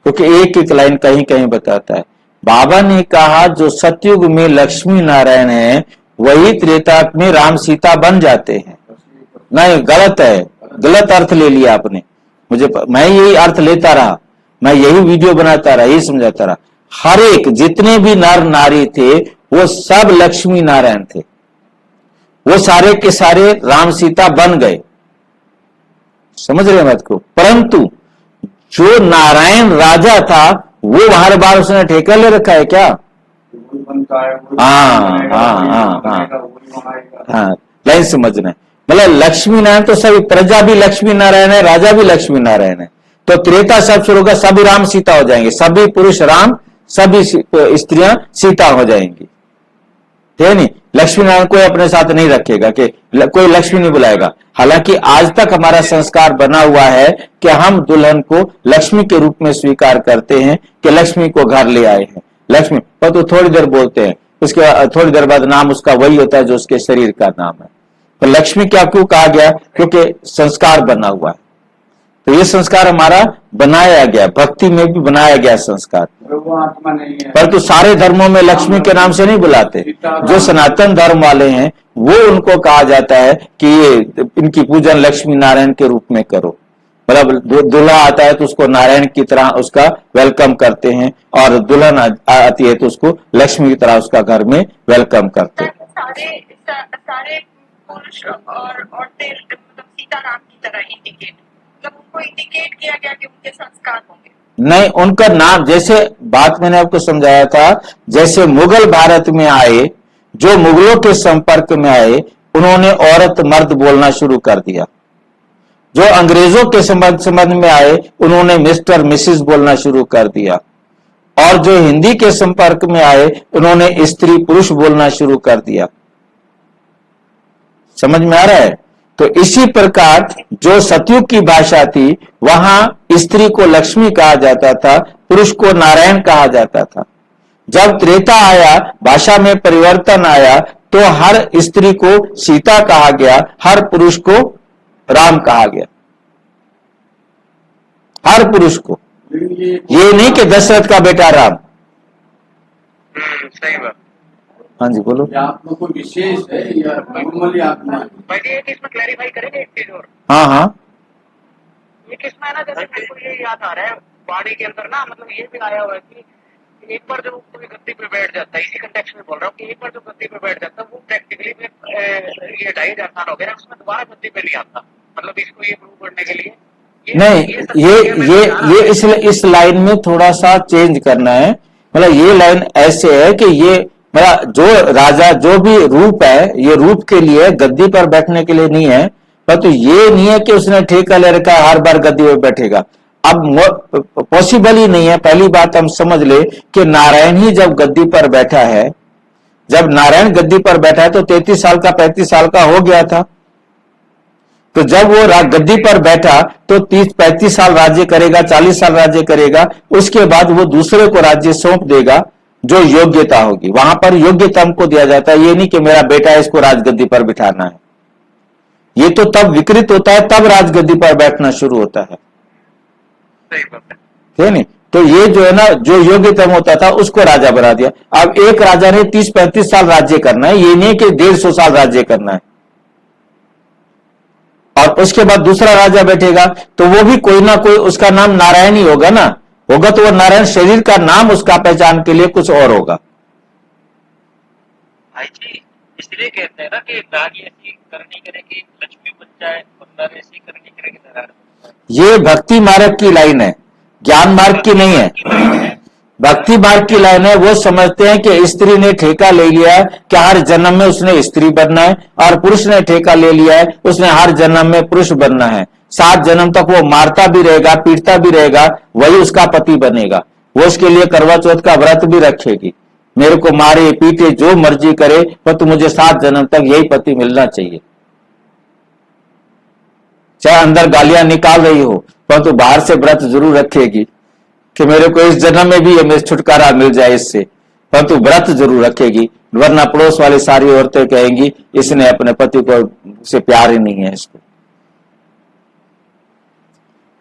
क्योंकि एक एक लाइन कहीं कहीं बताता है। बाबा ने कहा जो सतयुग में लक्ष्मी नारायण है, वही त्रेता में राम सीता बन जाते हैं। नहीं, गलत है, गलत अर्थ ले लिया आपने। मैं यही अर्थ लेता रहा, मैं यही वीडियो बनाता रहा, यही समझाता रहा। हर एक जितने भी नर नारी थे वो सब लक्ष्मी नारायण थे, वो सारे के सारे राम सीता बन गए, समझ रहे बात को। परंतु जो नारायण राजा था वो हर बार उसने ठेका ले रखा है क्या? वही बनता है, वही हाँ, बनेगा, हाँ, वही हाँ, बनेगा, वही वहाँ आएगा। हाँ, लाइन समझना है। मतलब लक्ष्मी नारायण तो सभी, प्रजा भी लक्ष्मी नारायण है, राजा भी लक्ष्मी नारायण है। तो त्रेता सब शुरू होगा, सभी राम सीता हो जाएंगे, सभी पुरुष राम, सभी स्त्रियां सीता हो जाएंगी, ठीक है नहीं। लक्ष्मी नारायण कोई अपने साथ नहीं रखेगा कि कोई लक्ष्मी नहीं बुलाएगा। हालांकि आज तक हमारा संस्कार बना हुआ है कि हम दुल्हन को लक्ष्मी के रूप में स्वीकार करते हैं कि लक्ष्मी को घर ले आए हैं, लक्ष्मी। पर तो थोड़ी देर बोलते हैं, उसके बाद थोड़ी देर बाद नाम उसका वही होता है जो उसके शरीर का नाम है। तो लक्ष्मी क्या क्यों कहा गया? क्योंकि संस्कार बना हुआ है। तो ये संस्कार हमारा बनाया गया, भक्ति में भी बनाया गया संस्कार। वो आत्मा नहीं है। परंतु सारे धर्मों में लक्ष्मी के नाम से नहीं बुलाते। जो सनातन धर्म वाले हैं वो उनको कहा जाता है कि ये इनकी पूजन लक्ष्मी नारायण के रूप में करो। मतलब दूल्हा आता है तो उसको नारायण की तरह उसका वेलकम करते हैं, और दुल्हन आती है तो उसको लक्ष्मी की तरह उसका घर में वेलकम करते हैं। सारे पुरुष और औरतें मतलब सीताराम की तरह इंडिकेट, मतलब उनको इंडिकेट किया गया कि उनके संस्कार होंगे। नहीं, उनका नाम, जैसे बात मैंने आपको समझाया था, जैसे मुगल भारत में आए, जो मुगलों के संपर्क में आए, उन्होंने औरत मर्द बोलना शुरू कर दिया। जो अंग्रेजों के संबंध में आए, उन्होंने मिस्टर मिसिस बोलना शुरू कर दिया। और जो हिंदी के संपर्क में आए, उन्होंने स्त्री पुरुष बोलना शुरू कर दिया। समझ में आ रहा है? तो इसी प्रकार जो सतयुग की भाषा थी, वहां स्त्री को लक्ष्मी कहा जाता था, पुरुष को नारायण कहा जाता था। जब त्रेता आया, भाषा में परिवर्तन आया, तो हर स्त्री को सीता कहा गया, हर पुरुष को राम कहा गया, हर पुरुष को। ये नहीं कि दशरथ का बेटा राम। सही बात। हाँ जी बोलो। आत्मा कोई विशेष है या नॉर्मली आत्मा है? भाई जी एक इसमें क्लैरिफाई करेंगे एक चीज और। हाँ हाँ। ये किसमें है ना, जैसे मेरे को ये याद आ रहा है वाणी के अंदर ना, मतलब ये भी आया हुआ है कि एक बार जो कोई गद्दी पे बैठ जाता है, इसी कंटेक्स्ट में बोल रहा हूँ कि एक बार जो गद्दी पे बैठ जाता है वो प्रैक्टिकली ये 2500 साल हो गया, उसमें दोबारा गद्दी पे नहीं आता। मतलब इसको ये प्रूव करने के लिए नहीं, ये इस लाइन में थोड़ा सा चेंज करना है। मतलब ये लाइन ऐसे है कि ये मतलब जो राजा जो भी रूप है, ये रूप के लिए, गद्दी पर बैठने के लिए नहीं है। पर तो ये नहीं है कि उसने ठेका ले रखा है हर बार गद्दी पर बैठेगा। अब पॉसिबल ही नहीं है। पहली बात हम समझ ले कि नारायण ही जब गद्दी पर बैठा है, जब नारायण गद्दी पर बैठा है तो 33 साल का 35 साल का हो गया था। तो जब वो गद्दी पर बैठा तो 30-35 साल राज्य करेगा, 40 साल राज्य करेगा। उसके बाद वो दूसरे को राज्य सौंप देगा जो योग्यता होगी। वहां पर योग्यता हमको दिया जाता है। ये नहीं कि मेरा बेटा है इसको राजगद्दी पर बिठाना है। ये तो तब विकृत होता है, तब राजगद्दी पर बैठना शुरू होता है। सही बात है। ठीक है नहीं? तो ये जो है ना, जो योग्यतम होता था उसको राजा बना दिया। अब एक राजा ने 30-35 साल राज्य करना है, ये नहीं कि 150 साल राज्य करना है। और उसके बाद दूसरा राजा बैठेगा तो वो भी कोई ना कोई, उसका नाम नारायण ही होगा ना, होगा तो वो नारायण शरीर का नाम उसका पहचान के लिए कुछ और होगा। भाई जी इसलिए कहते हैं ना कि नारी ऐसी करनी करेगी लक्ष्मी बन जाए, और नर ऐसी करनी करेगी नारायण बन जाए। ये भक्ति मार्ग की लाइन है, ज्ञान मार्ग की नहीं है। भक्ति मार्ग की लाइन है। वो समझते हैं कि स्त्री ने ठेका ले लिया है कि हर जन्म में उसने स्त्री बनना है, और पुरुष ने ठेका ले लिया है उसने हर जन्म में पुरुष बनना है। 7 जन्म तक वो मारता भी रहेगा, पीटता भी रहेगा, वही उसका पति बनेगा। वो उसके लिए करवा चौथ का व्रत भी रखेगी, मेरे को मारे पीटे जो मर्जी करे, पर तो मुझे 7 जन्म तक यही पति मिलना चाहिए। चाहे अंदर गालियां निकाल रही हो, पर तो बाहर से व्रत जरूर रखेगी कि मेरे को इस जन्म में भी ये छुटकारा मिल जाए इससे, परंतु व्रत जरूर रखेगी। वरना पड़ोस वाली सारी औरतें कहेंगी इसने अपने पति को से प्यार ही नहीं है इसको।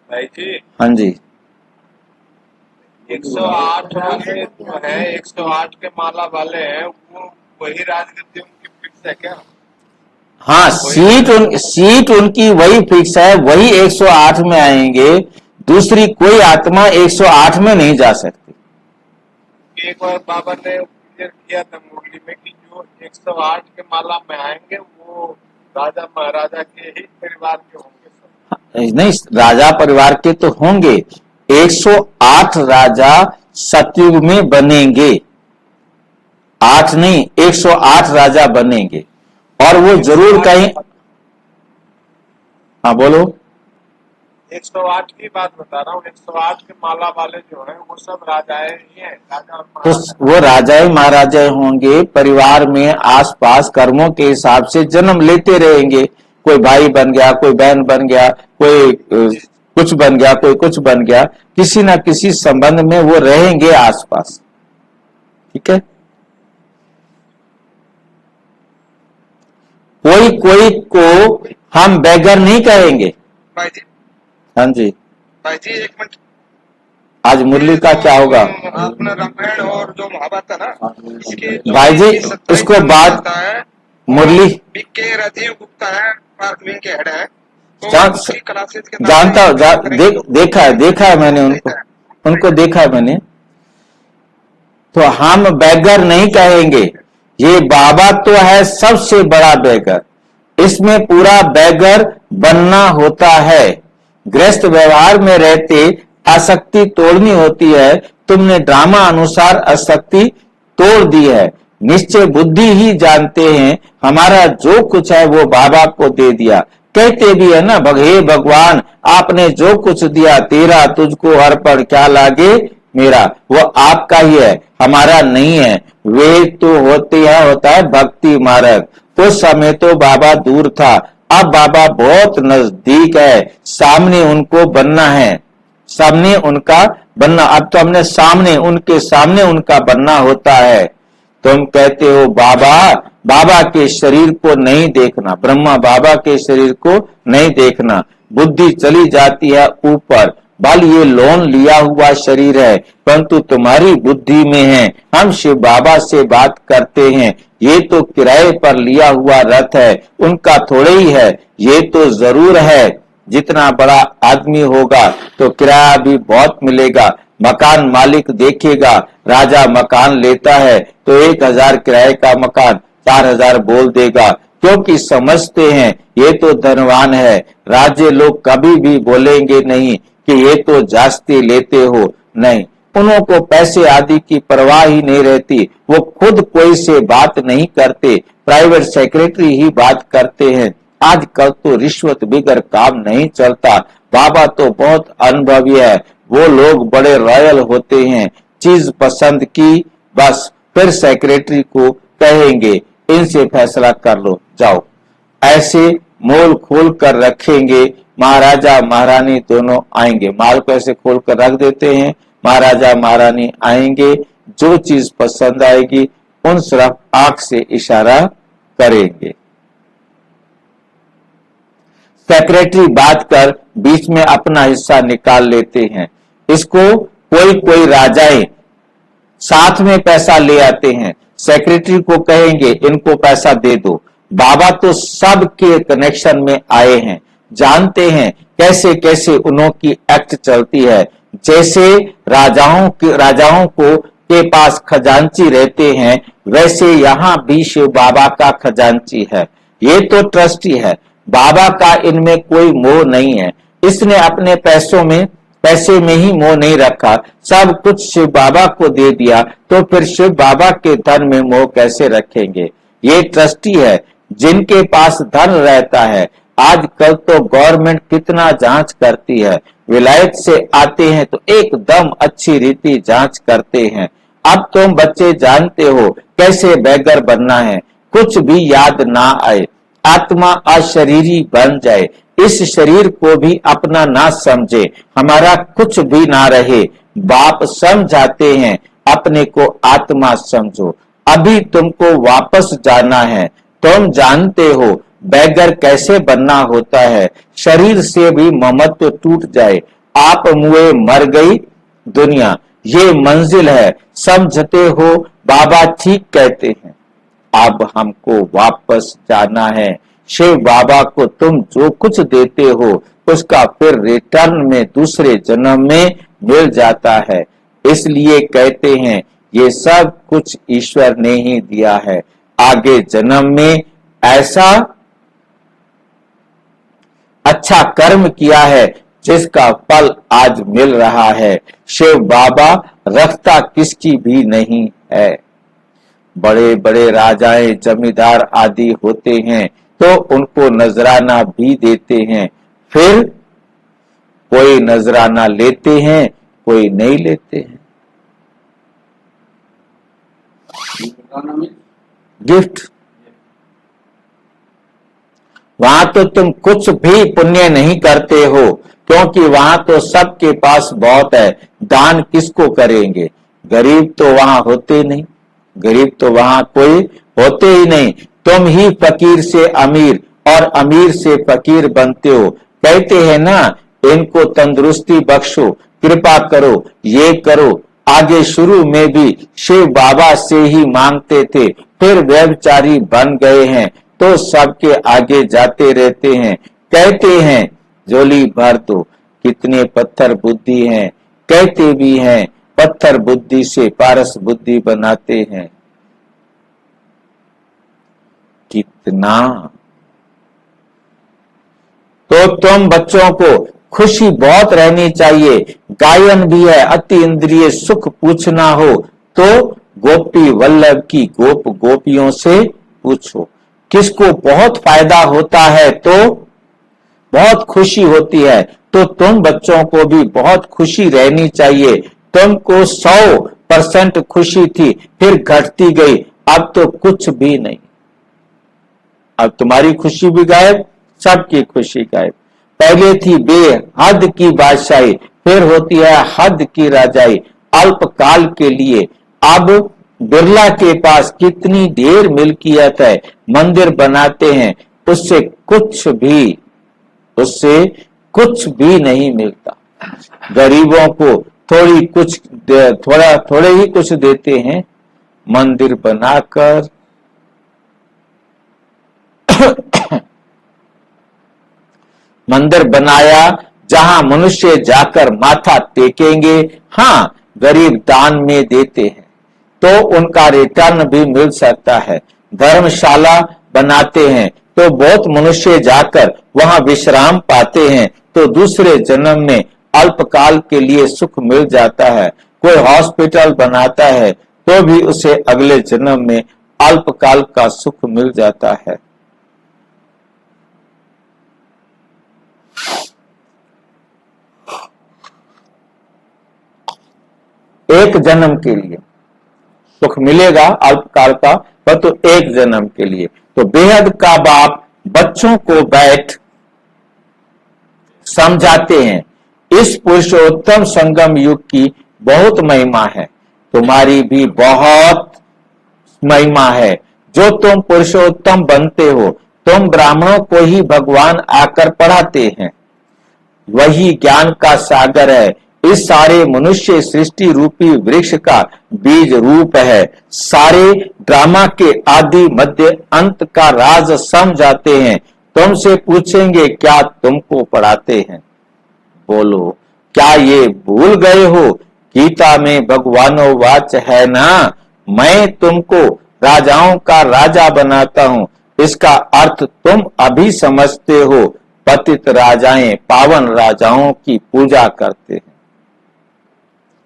भाई जी हाँ जी। 108 वाले जो है 108 के माला वाले हैं, वो वही राजगद्दी उनकी फिक्स है क्या? हाँ, सीट उनकी वही फिक्स है, वही 108 में आएंगे। दूसरी कोई आत्मा 108 में नहीं जा सकती। एक बार बाबा ने क्लियर किया था मुरली में कि जो 108 के माला में आएंगे वो राजा महाराजा के ही परिवार के होंगे। नहीं, राजा परिवार के तो होंगे। 108 राजा सतयुग में बनेंगे, 8 नहीं 108 राजा बनेंगे। और वो जरूर कहीं, हाँ बोलो। 108 की बात बता रहा हूँ। 108 के माला वाले जो हैं वो सब राजाएं ही हैं, राजा और तो महाराजा। वो राजाए महाराजाए होंगे, परिवार में आसपास कर्मों के हिसाब से जन्म लेते रहेंगे। कोई भाई बन गया, कोई बहन बन गया, कोई कुछ बन गया, कोई कुछ बन गया, किसी ना किसी संबंध में वो रहेंगे आसपास। ठीक है। कोई कोई को हम बेगर नहीं कहेंगे। भाई जी, हाँ जी, भाई जी एक मिनट। आज मुरली का क्या होगा? अपना रामायण और जो महाभारत है ना, इसके जो भाई जी, 27 इसको बात आता है, मुरली बीके राजीव गुप्ता है, पार्ट विंग के हेड है, तो जान- उसकी क्लासेस के जानता हूँ, देखा है मैंने उनको देखा है मैंने। तो हम बेगर नहीं कहेंगे, ये बाबा तो है सबसे बड़ा बेगर। इसमें पूरा बेगर बनना होता है। गृहस्थ व्यवहार में रहते आसक्ति तोड़नी होती है। तुमने ड्रामा अनुसार आसक्ति तोड़ दी है। निश्चय बुद्धि ही जानते हैं, हमारा जो कुछ है वो बाबा को दे दिया। कहते भी है ना, हे भगवान आपने जो कुछ दिया तेरा, तुझको अर्पण क्या लागे मेरा। वो आपका ही है, हमारा नहीं है। वे तो होता है भक्ति मार्ग। उस समय तो बाबा दूर था, अब बाबा बहुत नजदीक है। सामने उनको बनना है, सामने उनका बनना। अब तो हमने सामने उनका बनना होता है। तुम कहते हो बाबा के शरीर को नहीं देखना, ब्रह्मा बाबा के शरीर को नहीं देखना। बुद्धि चली जाती है ऊपर, बल ये लोन लिया हुआ शरीर है, परंतु तुम्हारी बुद्धि में है। हम शिव बाबा से बात करते हैं, ये तो किराए पर लिया हुआ रथ है, उनका थोड़े ही है। ये तो जरूर है, जितना बड़ा आदमी होगा तो किराया भी बहुत मिलेगा। मकान मालिक देखेगा, राजा मकान लेता है तो 1000 किराए का मकान 4000 बोल देगा, क्योंकि समझते हैं ये तो धनवान है। राज्य लोग कभी भी बोलेंगे नहीं कि ये तो जास्ती लेते हो, नहीं। उन्हों को पैसे आदि की परवाह ही नहीं रहती। वो खुद कोई से बात नहीं करते, प्राइवेट सेक्रेटरी ही बात करते हैं। आजकल तो रिश्वत बिगर काम नहीं चलता। बाबा तो बहुत अनुभवी है, वो लोग बड़े रॉयल होते हैं। चीज पसंद की बस फिर सेक्रेटरी को कहेंगे इनसे फैसला कर लो, जाओ। ऐसे मोल खोल कर रखेंगे। महाराजा महारानी दोनों आएंगे, माल को ऐसे खोल कर रख देते हैं। महाराजा महारानी आएंगे, जो चीज पसंद आएगी उन तरफ आंख से इशारा करेंगे। सेक्रेटरी बात कर बीच में अपना हिस्सा निकाल लेते हैं। इसको कोई राजाएं साथ में पैसा ले आते हैं, सेक्रेटरी को कहेंगे इनको पैसा दे दो। बाबा तो सबके कनेक्शन में आए हैं, जानते हैं कैसे कैसे उन्हों की एक्ट चलती है। जैसे राजाओं को के पास खजांची रहते हैं, वैसे यहाँ भी शिव बाबा का खजांची है। ये तो ट्रस्टी है, बाबा का इनमें कोई मोह नहीं है। इसने अपने पैसे में ही मोह नहीं रखा, सब कुछ शिव बाबा को दे दिया, तो फिर शिव बाबा के धन में मोह कैसे रखेंगे। ये ट्रस्टी है, जिनके पास धन रहता है। आजकल तो गवर्नमेंट कितना जांच करती है, विलायत से आते हैं तो एकदम अच्छी रीति जांच करते हैं। अब तुम बच्चे जानते हो कैसे बेगर बनना है, कुछ भी याद ना आए, आत्मा अशरीरी बन जाए, इस शरीर को भी अपना ना समझे, हमारा कुछ भी ना रहे। बाप समझाते हैं अपने को आत्मा समझो, अभी तुमको वापस जाना है। तुम जानते हो बेगर कैसे बनना होता है। शरीर से भी ममत्व टूट जाए, आप मुए मर गई दुनिया, ये मंजिल है। समझते हो बाबा ठीक कहते हैं। अब हमको वापस जाना है। शिव बाबा को तुम जो कुछ देते हो उसका फिर रिटर्न में दूसरे जन्म में मिल जाता है। इसलिए कहते हैं ये सब कुछ ईश्वर ने ही दिया है। आगे जन्म में ऐसा अच्छा कर्म किया है जिसका फल आज मिल रहा है। शिव बाबा रखता किसकी भी नहीं है। बड़े बड़े राजाएं जमींदार आदि होते हैं तो उनको नजराना भी देते हैं, फिर कोई नजराना लेते हैं, कोई नहीं लेते हैं। गिफ्ट, वहां तो तुम कुछ भी पुण्य नहीं करते हो, क्योंकि वहां तो सबके पास बहुत है। दान किसको करेंगे? गरीब तो वहां होते नहीं, गरीब तो वहां कोई होते ही नहीं। तुम ही फकीर से अमीर और अमीर से फकीर बनते हो। कहते हैं ना, इनको तंदुरुस्ती बख्शो, कृपा करो, ये करो। आगे शुरू में भी शिव बाबा से ही मांगते थे, फिर व्यभिचारी बन गए हैं तो सबके आगे जाते रहते हैं। कहते हैं झोली भर दो, कितने पत्थर बुद्धि हैं। कहते भी हैं पत्थर बुद्धि से पारस बुद्धि बनाते हैं। कितना तो तुम बच्चों को खुशी बहुत रहनी चाहिए। गायन भी है, अति इंद्रिय सुख पूछना हो तो गोपी वल्लभ की गोप गोपियों से पूछो। किसको बहुत फायदा होता है तो बहुत खुशी होती है, तो तुम बच्चों को भी बहुत खुशी रहनी चाहिए। तुमको 100% खुशी थी, फिर घटती गई, अब तो कुछ भी नहीं। अब तुम्हारी खुशी भी गायब, सबकी खुशी गायब। पहले थी बेहद की बादशाही, फिर होती है हद की राजाई, अल्पकाल के लिए। अब बिरला के पास कितनी ढेर मिल्कियत है, मंदिर बनाते हैं, उससे कुछ भी नहीं मिलता। गरीबों को थोड़े ही कुछ देते हैं। मंदिर बनाकर मंदिर बनाया जहां मनुष्य जाकर माथा टेकेंगे। हाँ, गरीब दान में देते हैं तो उनका रिटर्न भी मिल सकता है। धर्मशाला बनाते हैं तो बहुत मनुष्य जाकर वहां विश्राम पाते हैं, तो दूसरे जन्म में अल्पकाल के लिए सुख मिल जाता है। कोई हॉस्पिटल बनाता है तो भी उसे अगले जन्म में अल्पकाल का सुख मिल जाता है। एक जन्म के लिए सुख मिलेगा अल्पकाल का, पर तो एक जन्म के लिए। तो बेहद का बाप बच्चों को बैठ समझाते हैं, इस पुरुषोत्तम संगम युग की बहुत महिमा है, तुम्हारी भी बहुत महिमा है। जो तुम पुरुषोत्तम बनते हो, तुम ब्राह्मणों को ही भगवान आकर पढ़ाते हैं। वही ज्ञान का सागर है, इस सारे मनुष्य सृष्टि रूपी वृक्ष का बीज रूप है। सारे ड्रामा के आदि मध्य अंत का राज समझाते हैं। तुमसे पूछेंगे क्या तुमको पढ़ाते हैं? बोलो, क्या ये भूल गए हो? गीता में भगवानो वाच है ना, मैं तुमको राजाओं का राजा बनाता हूं। इसका अर्थ तुम अभी समझते हो। पतित राजाएं पावन राजाओं की पूजा करते हैं,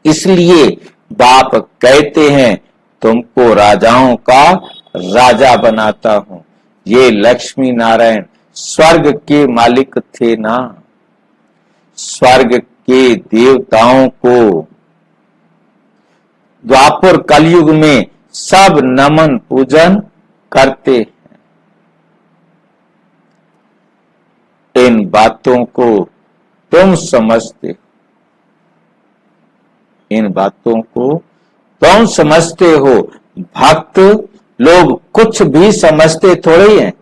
इसलिए बाप कहते हैं तुमको राजाओं का राजा बनाता हूं। ये लक्ष्मी नारायण स्वर्ग के मालिक थे ना, स्वर्ग के देवताओं को द्वापर कलयुग में सब नमन पूजन करते हैं। इन बातों को तुम समझते हो, इन बातों को तुम समझते हो। भक्त लोग कुछ भी समझते थोड़े हैं,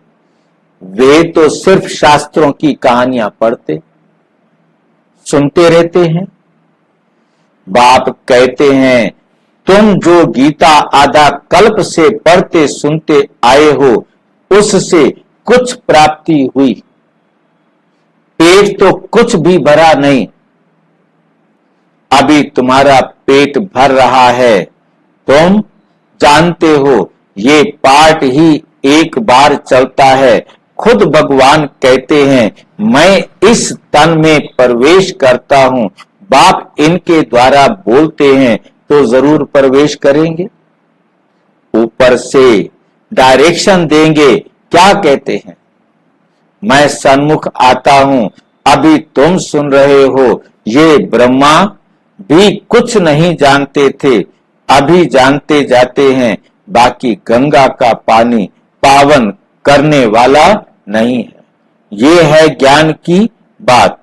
वे तो सिर्फ शास्त्रों की कहानियां पढ़ते सुनते रहते हैं। बाप कहते हैं तुम जो गीता आधा कल्प से पढ़ते सुनते आए हो, उससे कुछ प्राप्ति हुई? पेट तो कुछ भी भरा नहीं, अभी तुम्हारा पेट भर रहा है। तुम जानते हो ये पाठ ही एक बार चलता है। खुद भगवान कहते हैं मैं इस तन में प्रवेश करता हूं। बाप इनके द्वारा बोलते हैं तो जरूर प्रवेश करेंगे। ऊपर से डायरेक्शन देंगे, क्या कहते हैं? मैं सन्मुख आता हूं, अभी तुम सुन रहे हो। ये ब्रह्मा भी कुछ नहीं जानते थे, अभी जानते जाते हैं। बाकी गंगा का पानी पावन करने वाला नहीं है। ये है ज्ञान की बात।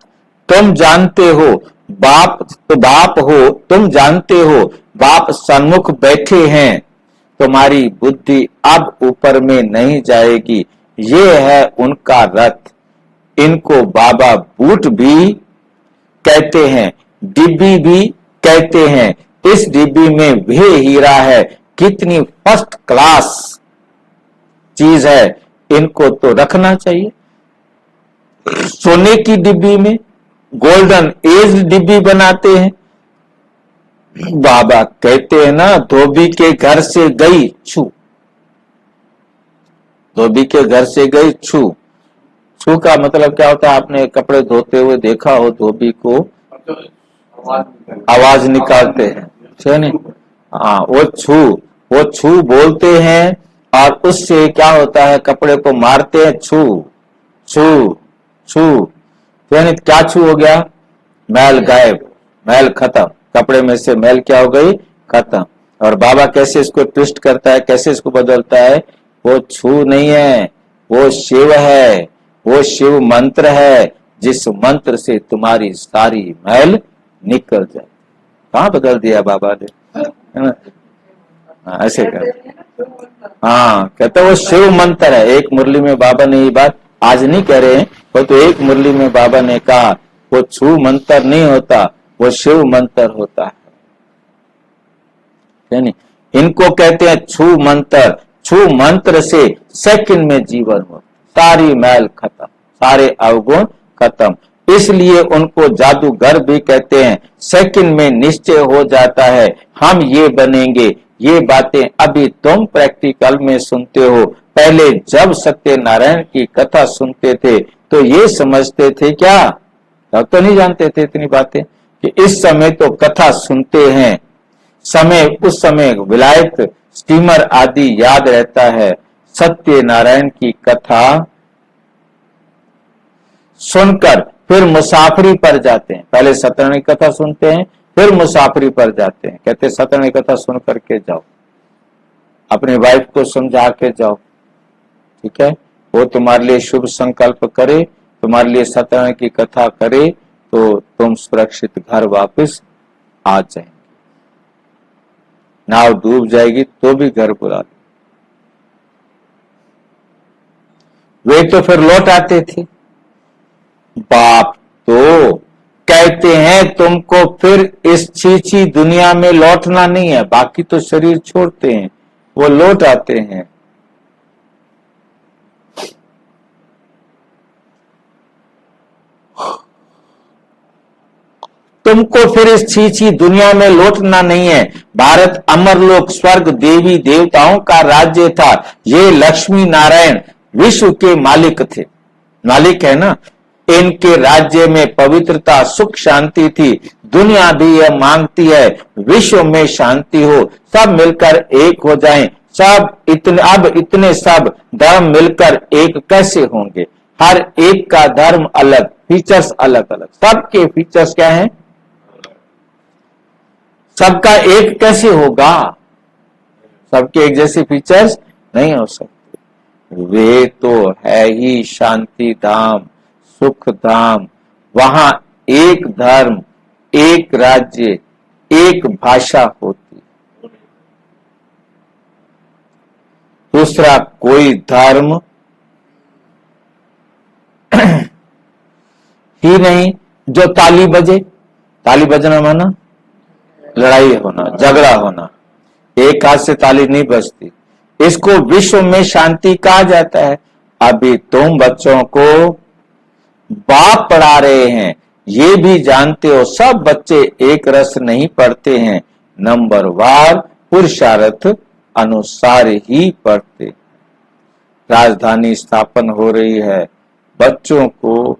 तुम जानते हो बाप तो बाप हो, तुम जानते हो बाप सन्मुख बैठे हैं। तुम्हारी बुद्धि अब ऊपर में नहीं जाएगी। ये है उनका रथ। इनको बाबा बूट भी कहते हैं, डिब्बी भी कहते हैं। इस डिब्बी में वे हीरा है। कितनी फर्स्ट क्लास चीज है, इनको तो रखना चाहिए। सोने की डिब्बी में गोल्डन एज डिब्बी बनाते हैं। बाबा कहते हैं ना, धोबी के घर से गई छू, धोबी के घर से गई छू। छू का मतलब क्या होता है? आपने कपड़े धोते हुए देखा हो, धोबी को आवाज निकालते हैं, है नहीं? हाँ, वो छू बोलते हैं और उससे क्या होता है? कपड़े को मारते हैं, छू छू छू। यानी क्या छू हो गया? मैल गायब, मैल खत्म। कपड़े में से मैल क्या हो गई? खत्म। और बाबा कैसे इसको ट्विस्ट करता है, कैसे इसको बदलता है? वो छू नहीं है, वो शिव है, वो शिव मंत्र है, जिस मंत्र से तुम्हारी सारी मैल निकल जाए। कहाँ बदल दिया बाबा ने, है ना? ऐसे कर, हाँ, कहते वो शिव मंत्र है। एक मुरली में बाबा ने ये बात आज नहीं कह रहे हैं, वो तो एक मुरली में बाबा ने कहा वो छू मंत्र नहीं होता, वो शिव मंत्र होता है। यानी इनको कहते हैं छू मंत्र। छू मंत्र से सेकंड में जीवन हो, सारी मैल खत्म, सारे अवगुण खत्म। इसलिए उनको जादूगर भी कहते हैं। सेकंड में निश्चय हो जाता है हम ये बनेंगे। ये बातें अभी तुम प्रैक्टिकल में सुनते हो। पहले जब सत्यनारायण की कथा सुनते थे तो ये समझते थे क्या? तब तो नहीं जानते थे इतनी बातें कि इस समय तो कथा सुनते हैं। उस समय विलायत स्टीमर आदि याद रहता है। सत्यनारायण की कथा सुनकर फिर मुसाफरी पर जाते हैं। पहले सत्यनारायण की कथा सुनते हैं, फिर मुसाफरी पर जाते हैं। कहते सत्यनारायण की कथा सुन करके जाओ, अपनी वाइफ को समझा के जाओ, ठीक है? वो तुम्हारे लिए शुभ संकल्प करे, तुम्हारे लिए सत्यनारायण की कथा करे, तो तुम सुरक्षित घर वापस आ जाएंगे। नाव डूब जाएगी तो भी घर बुला लो। वे तो फिर लौट आते थे। बाप तो कहते हैं तुमको फिर इस छीछी दुनिया में लौटना नहीं है। बाकी तो शरीर छोड़ते हैं, वो लौट आते हैं। तुमको फिर इस छीछी दुनिया में लौटना नहीं है। भारत अमरलोक स्वर्ग देवी देवताओं का राज्य था। ये लक्ष्मी नारायण विश्व के मालिक थे, मालिक है ना। इनके राज्य में पवित्रता सुख शांति थी। दुनिया भी यह मांगती है विश्व में शांति हो, सब मिलकर एक हो जाएं। अब इतने सब धर्म मिलकर एक कैसे होंगे? हर एक का धर्म अलग, फीचर्स अलग अलग। सबके फीचर्स क्या हैं? सबका एक कैसे होगा? सबके एक जैसे फीचर्स नहीं हो सकते। वे तो है ही शांति धाम, सुख धाम। वहां एक धर्म, एक राज्य, एक भाषा होती, दूसरा कोई धर्म ही नहीं। जो ताली बजे, ताली बजना माना लड़ाई होना, झगड़ा होना। एक हाथ से ताली नहीं बजती। इसको विश्व में शांति कहा जाता है। अभी तुम बच्चों को बाप पढ़ा रहे हैं, ये भी जानते हो सब बच्चे एक रस नहीं पढ़ते हैं, नंबर वार पुरुषार्थ अनुसार ही पढ़ते। राजधानी स्थापन हो रही है। बच्चों को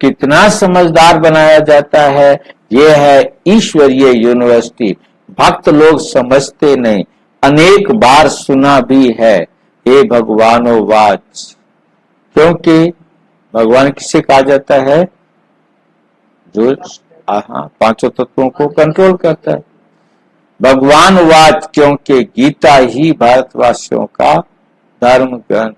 कितना समझदार बनाया जाता है। यह है ईश्वरीय यूनिवर्सिटी। भक्त लोग समझते नहीं। अनेक बार सुना भी है, हे भगवानो वाच। क्योंकि भगवान किसे कहा जाता है? जो पांचों तत्वों को कंट्रोल करता है। भगवान वाच, क्योंकि गीता ही भारतवासियों का धर्म ग्रंथ।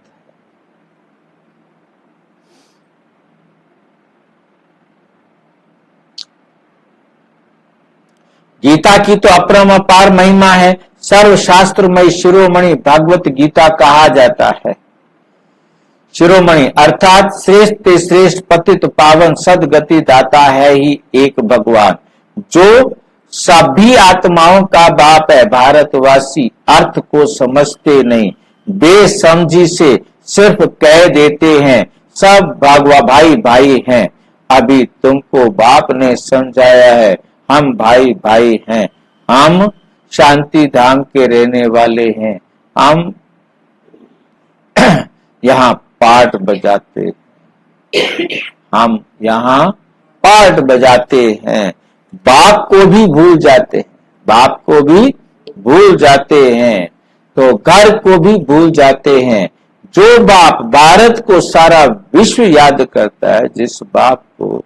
गीता की तो अपरंपार महिमा है। सर्वशास्त्रमयी शिरोमणि भागवत गीता कहा जाता है। शिरोमणि अर्थात श्रेष्ठ ते श्रेष्ठ पतित पावन सदगति दाता है ही एक भगवान, जो सभी आत्माओं का बाप है। भारतवासी अर्थ को समझते नहीं, बेसमझी से सिर्फ कह देते हैं सब भगवा भाई भाई हैं। अभी तुमको बाप ने समझाया है, हम भाई भाई हैं, हम शांति धाम के रहने वाले हैं, हम यहाँ पाठ बजाते, हम यहाँ पाठ बजाते हैं। बाप को भी भूल जाते हैं, बाप को भी भूल जाते हैं, तो घर को भी भूल जाते हैं। जो बाप भारत को सारा विश्व याद करता है, जिस बाप को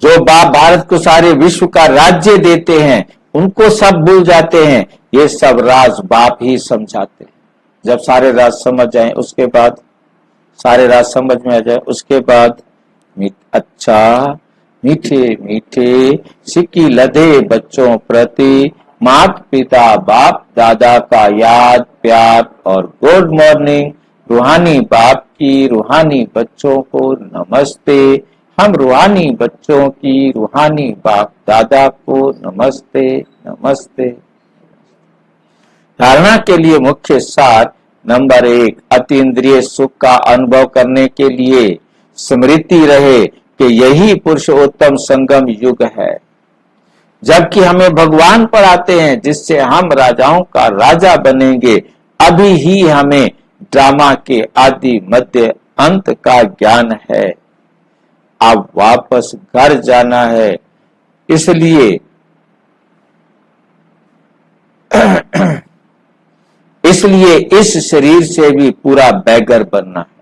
जो बाप भारत को सारे विश्व का राज्य देते हैं, उनको सब भूल जाते हैं। ये सब राज बाप ही समझाते हैं। जब सारे राज समझ जाए, उसके बाद सारे राज समझ में आ जाए, उसके बाद अच्छा मीठे मीठे सिक्की लदे बच्चों प्रति माता पिता बाप दादा का याद प्यार और गुड मॉर्निंग। रूहानी बाप की रूहानी बच्चों को नमस्ते। हम रूहानी बच्चों की रूहानी बाप दादा को नमस्ते नमस्ते। धारणा के लिए मुख्य सार नंबर 1, अतीन्द्रिय सुख का अनुभव करने के लिए स्मृति रहे कि यही पुरुषोत्तम संगम युग है, जबकि हमें भगवान पर आते हैं जिससे हम राजाओं का राजा बनेंगे। अभी ही हमें ड्रामा के आदि मध्य अंत का ज्ञान है। अब वापस घर जाना है, इसलिए इस शरीर से भी पूरा बैगर बनना है।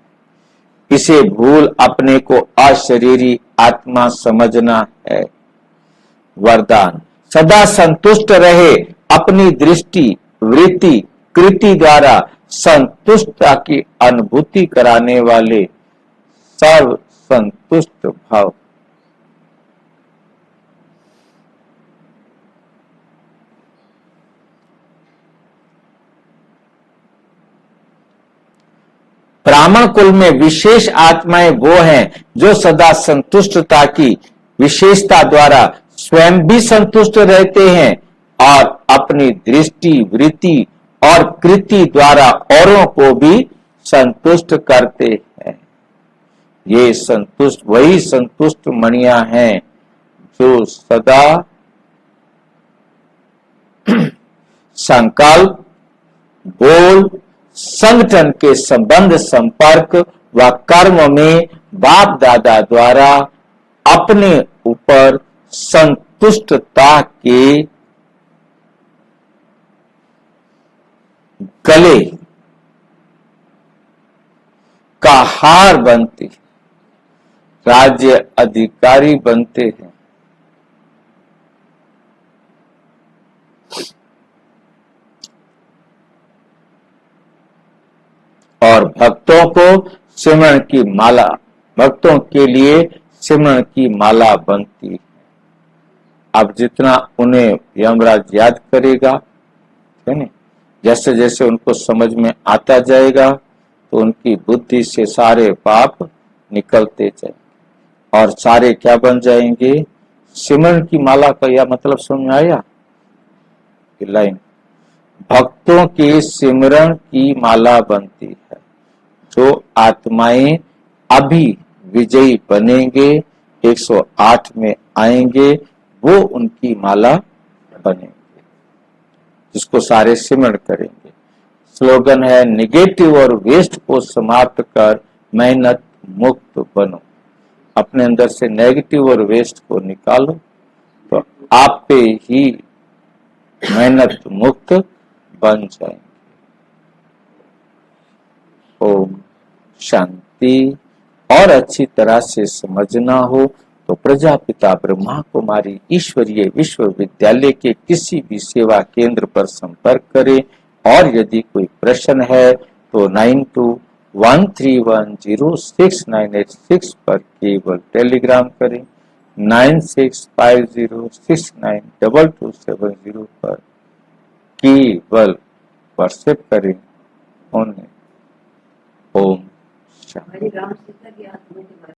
इसे भूल अपने को अशरीरी आत्मा समझना है। वरदान, सदा संतुष्ट रहे। अपनी दृष्टि वृत्ति कृति द्वारा संतुष्टता की अनुभूति कराने वाले सर्व संतुष्ट भाव। ब्राह्मण कुल में विशेष आत्माएं वो हैं जो सदा संतुष्टता की विशेषता द्वारा स्वयं भी संतुष्ट रहते हैं और अपनी दृष्टि वृत्ति और कृति द्वारा औरों को भी संतुष्ट करते हैं। ये संतुष्ट वही संतुष्ट मणियां हैं जो सदा संकल्प बोल संगठन के संबंध संपर्क व कर्म में बाप दादा द्वारा अपने ऊपर संतुष्टता के गले का हार बनते, राज्य अधिकारी बनते हैं। और भक्तों को सिमरन की माला, भक्तों के लिए सिमरन की माला बनती है। अब जितना उन्हें यमराज याद करेगा, है ना, जैसे जैसे उनको समझ में आता जाएगा तो उनकी बुद्धि से सारे पाप निकलते जाएंगे और सारे क्या बन जाएंगे? सिमरन की माला का यह मतलब समझ में आया? लाइन भक्तों के सिमरन की माला बनती है। जो आत्माएं अभी विजयी बनेंगे, 108 में आएंगे, वो उनकी माला बनेंगे, जिसको सारे सिमरण करेंगे। स्लोगन है, निगेटिव और वेस्ट को समाप्त कर मेहनत मुक्त बनो। अपने अंदर से नेगेटिव और वेस्ट को निकालो तो आप पे ही मेहनत मुक्त बन जाएंगे। ओम शांति। और अच्छी तरह से समझना हो तो प्रजापिता ब्रह्मा कुमारी ईश्वरीय विश्वविद्यालय के किसी भी सेवा केंद्र पर संपर्क करें और यदि कोई प्रश्न है तो 9213106986 पर केवल टेलीग्राम करें, 9650692270 पर केवल व्हाट्सएप करें। ओम शांति। हमारी राम सीता की आत्मा के बारे में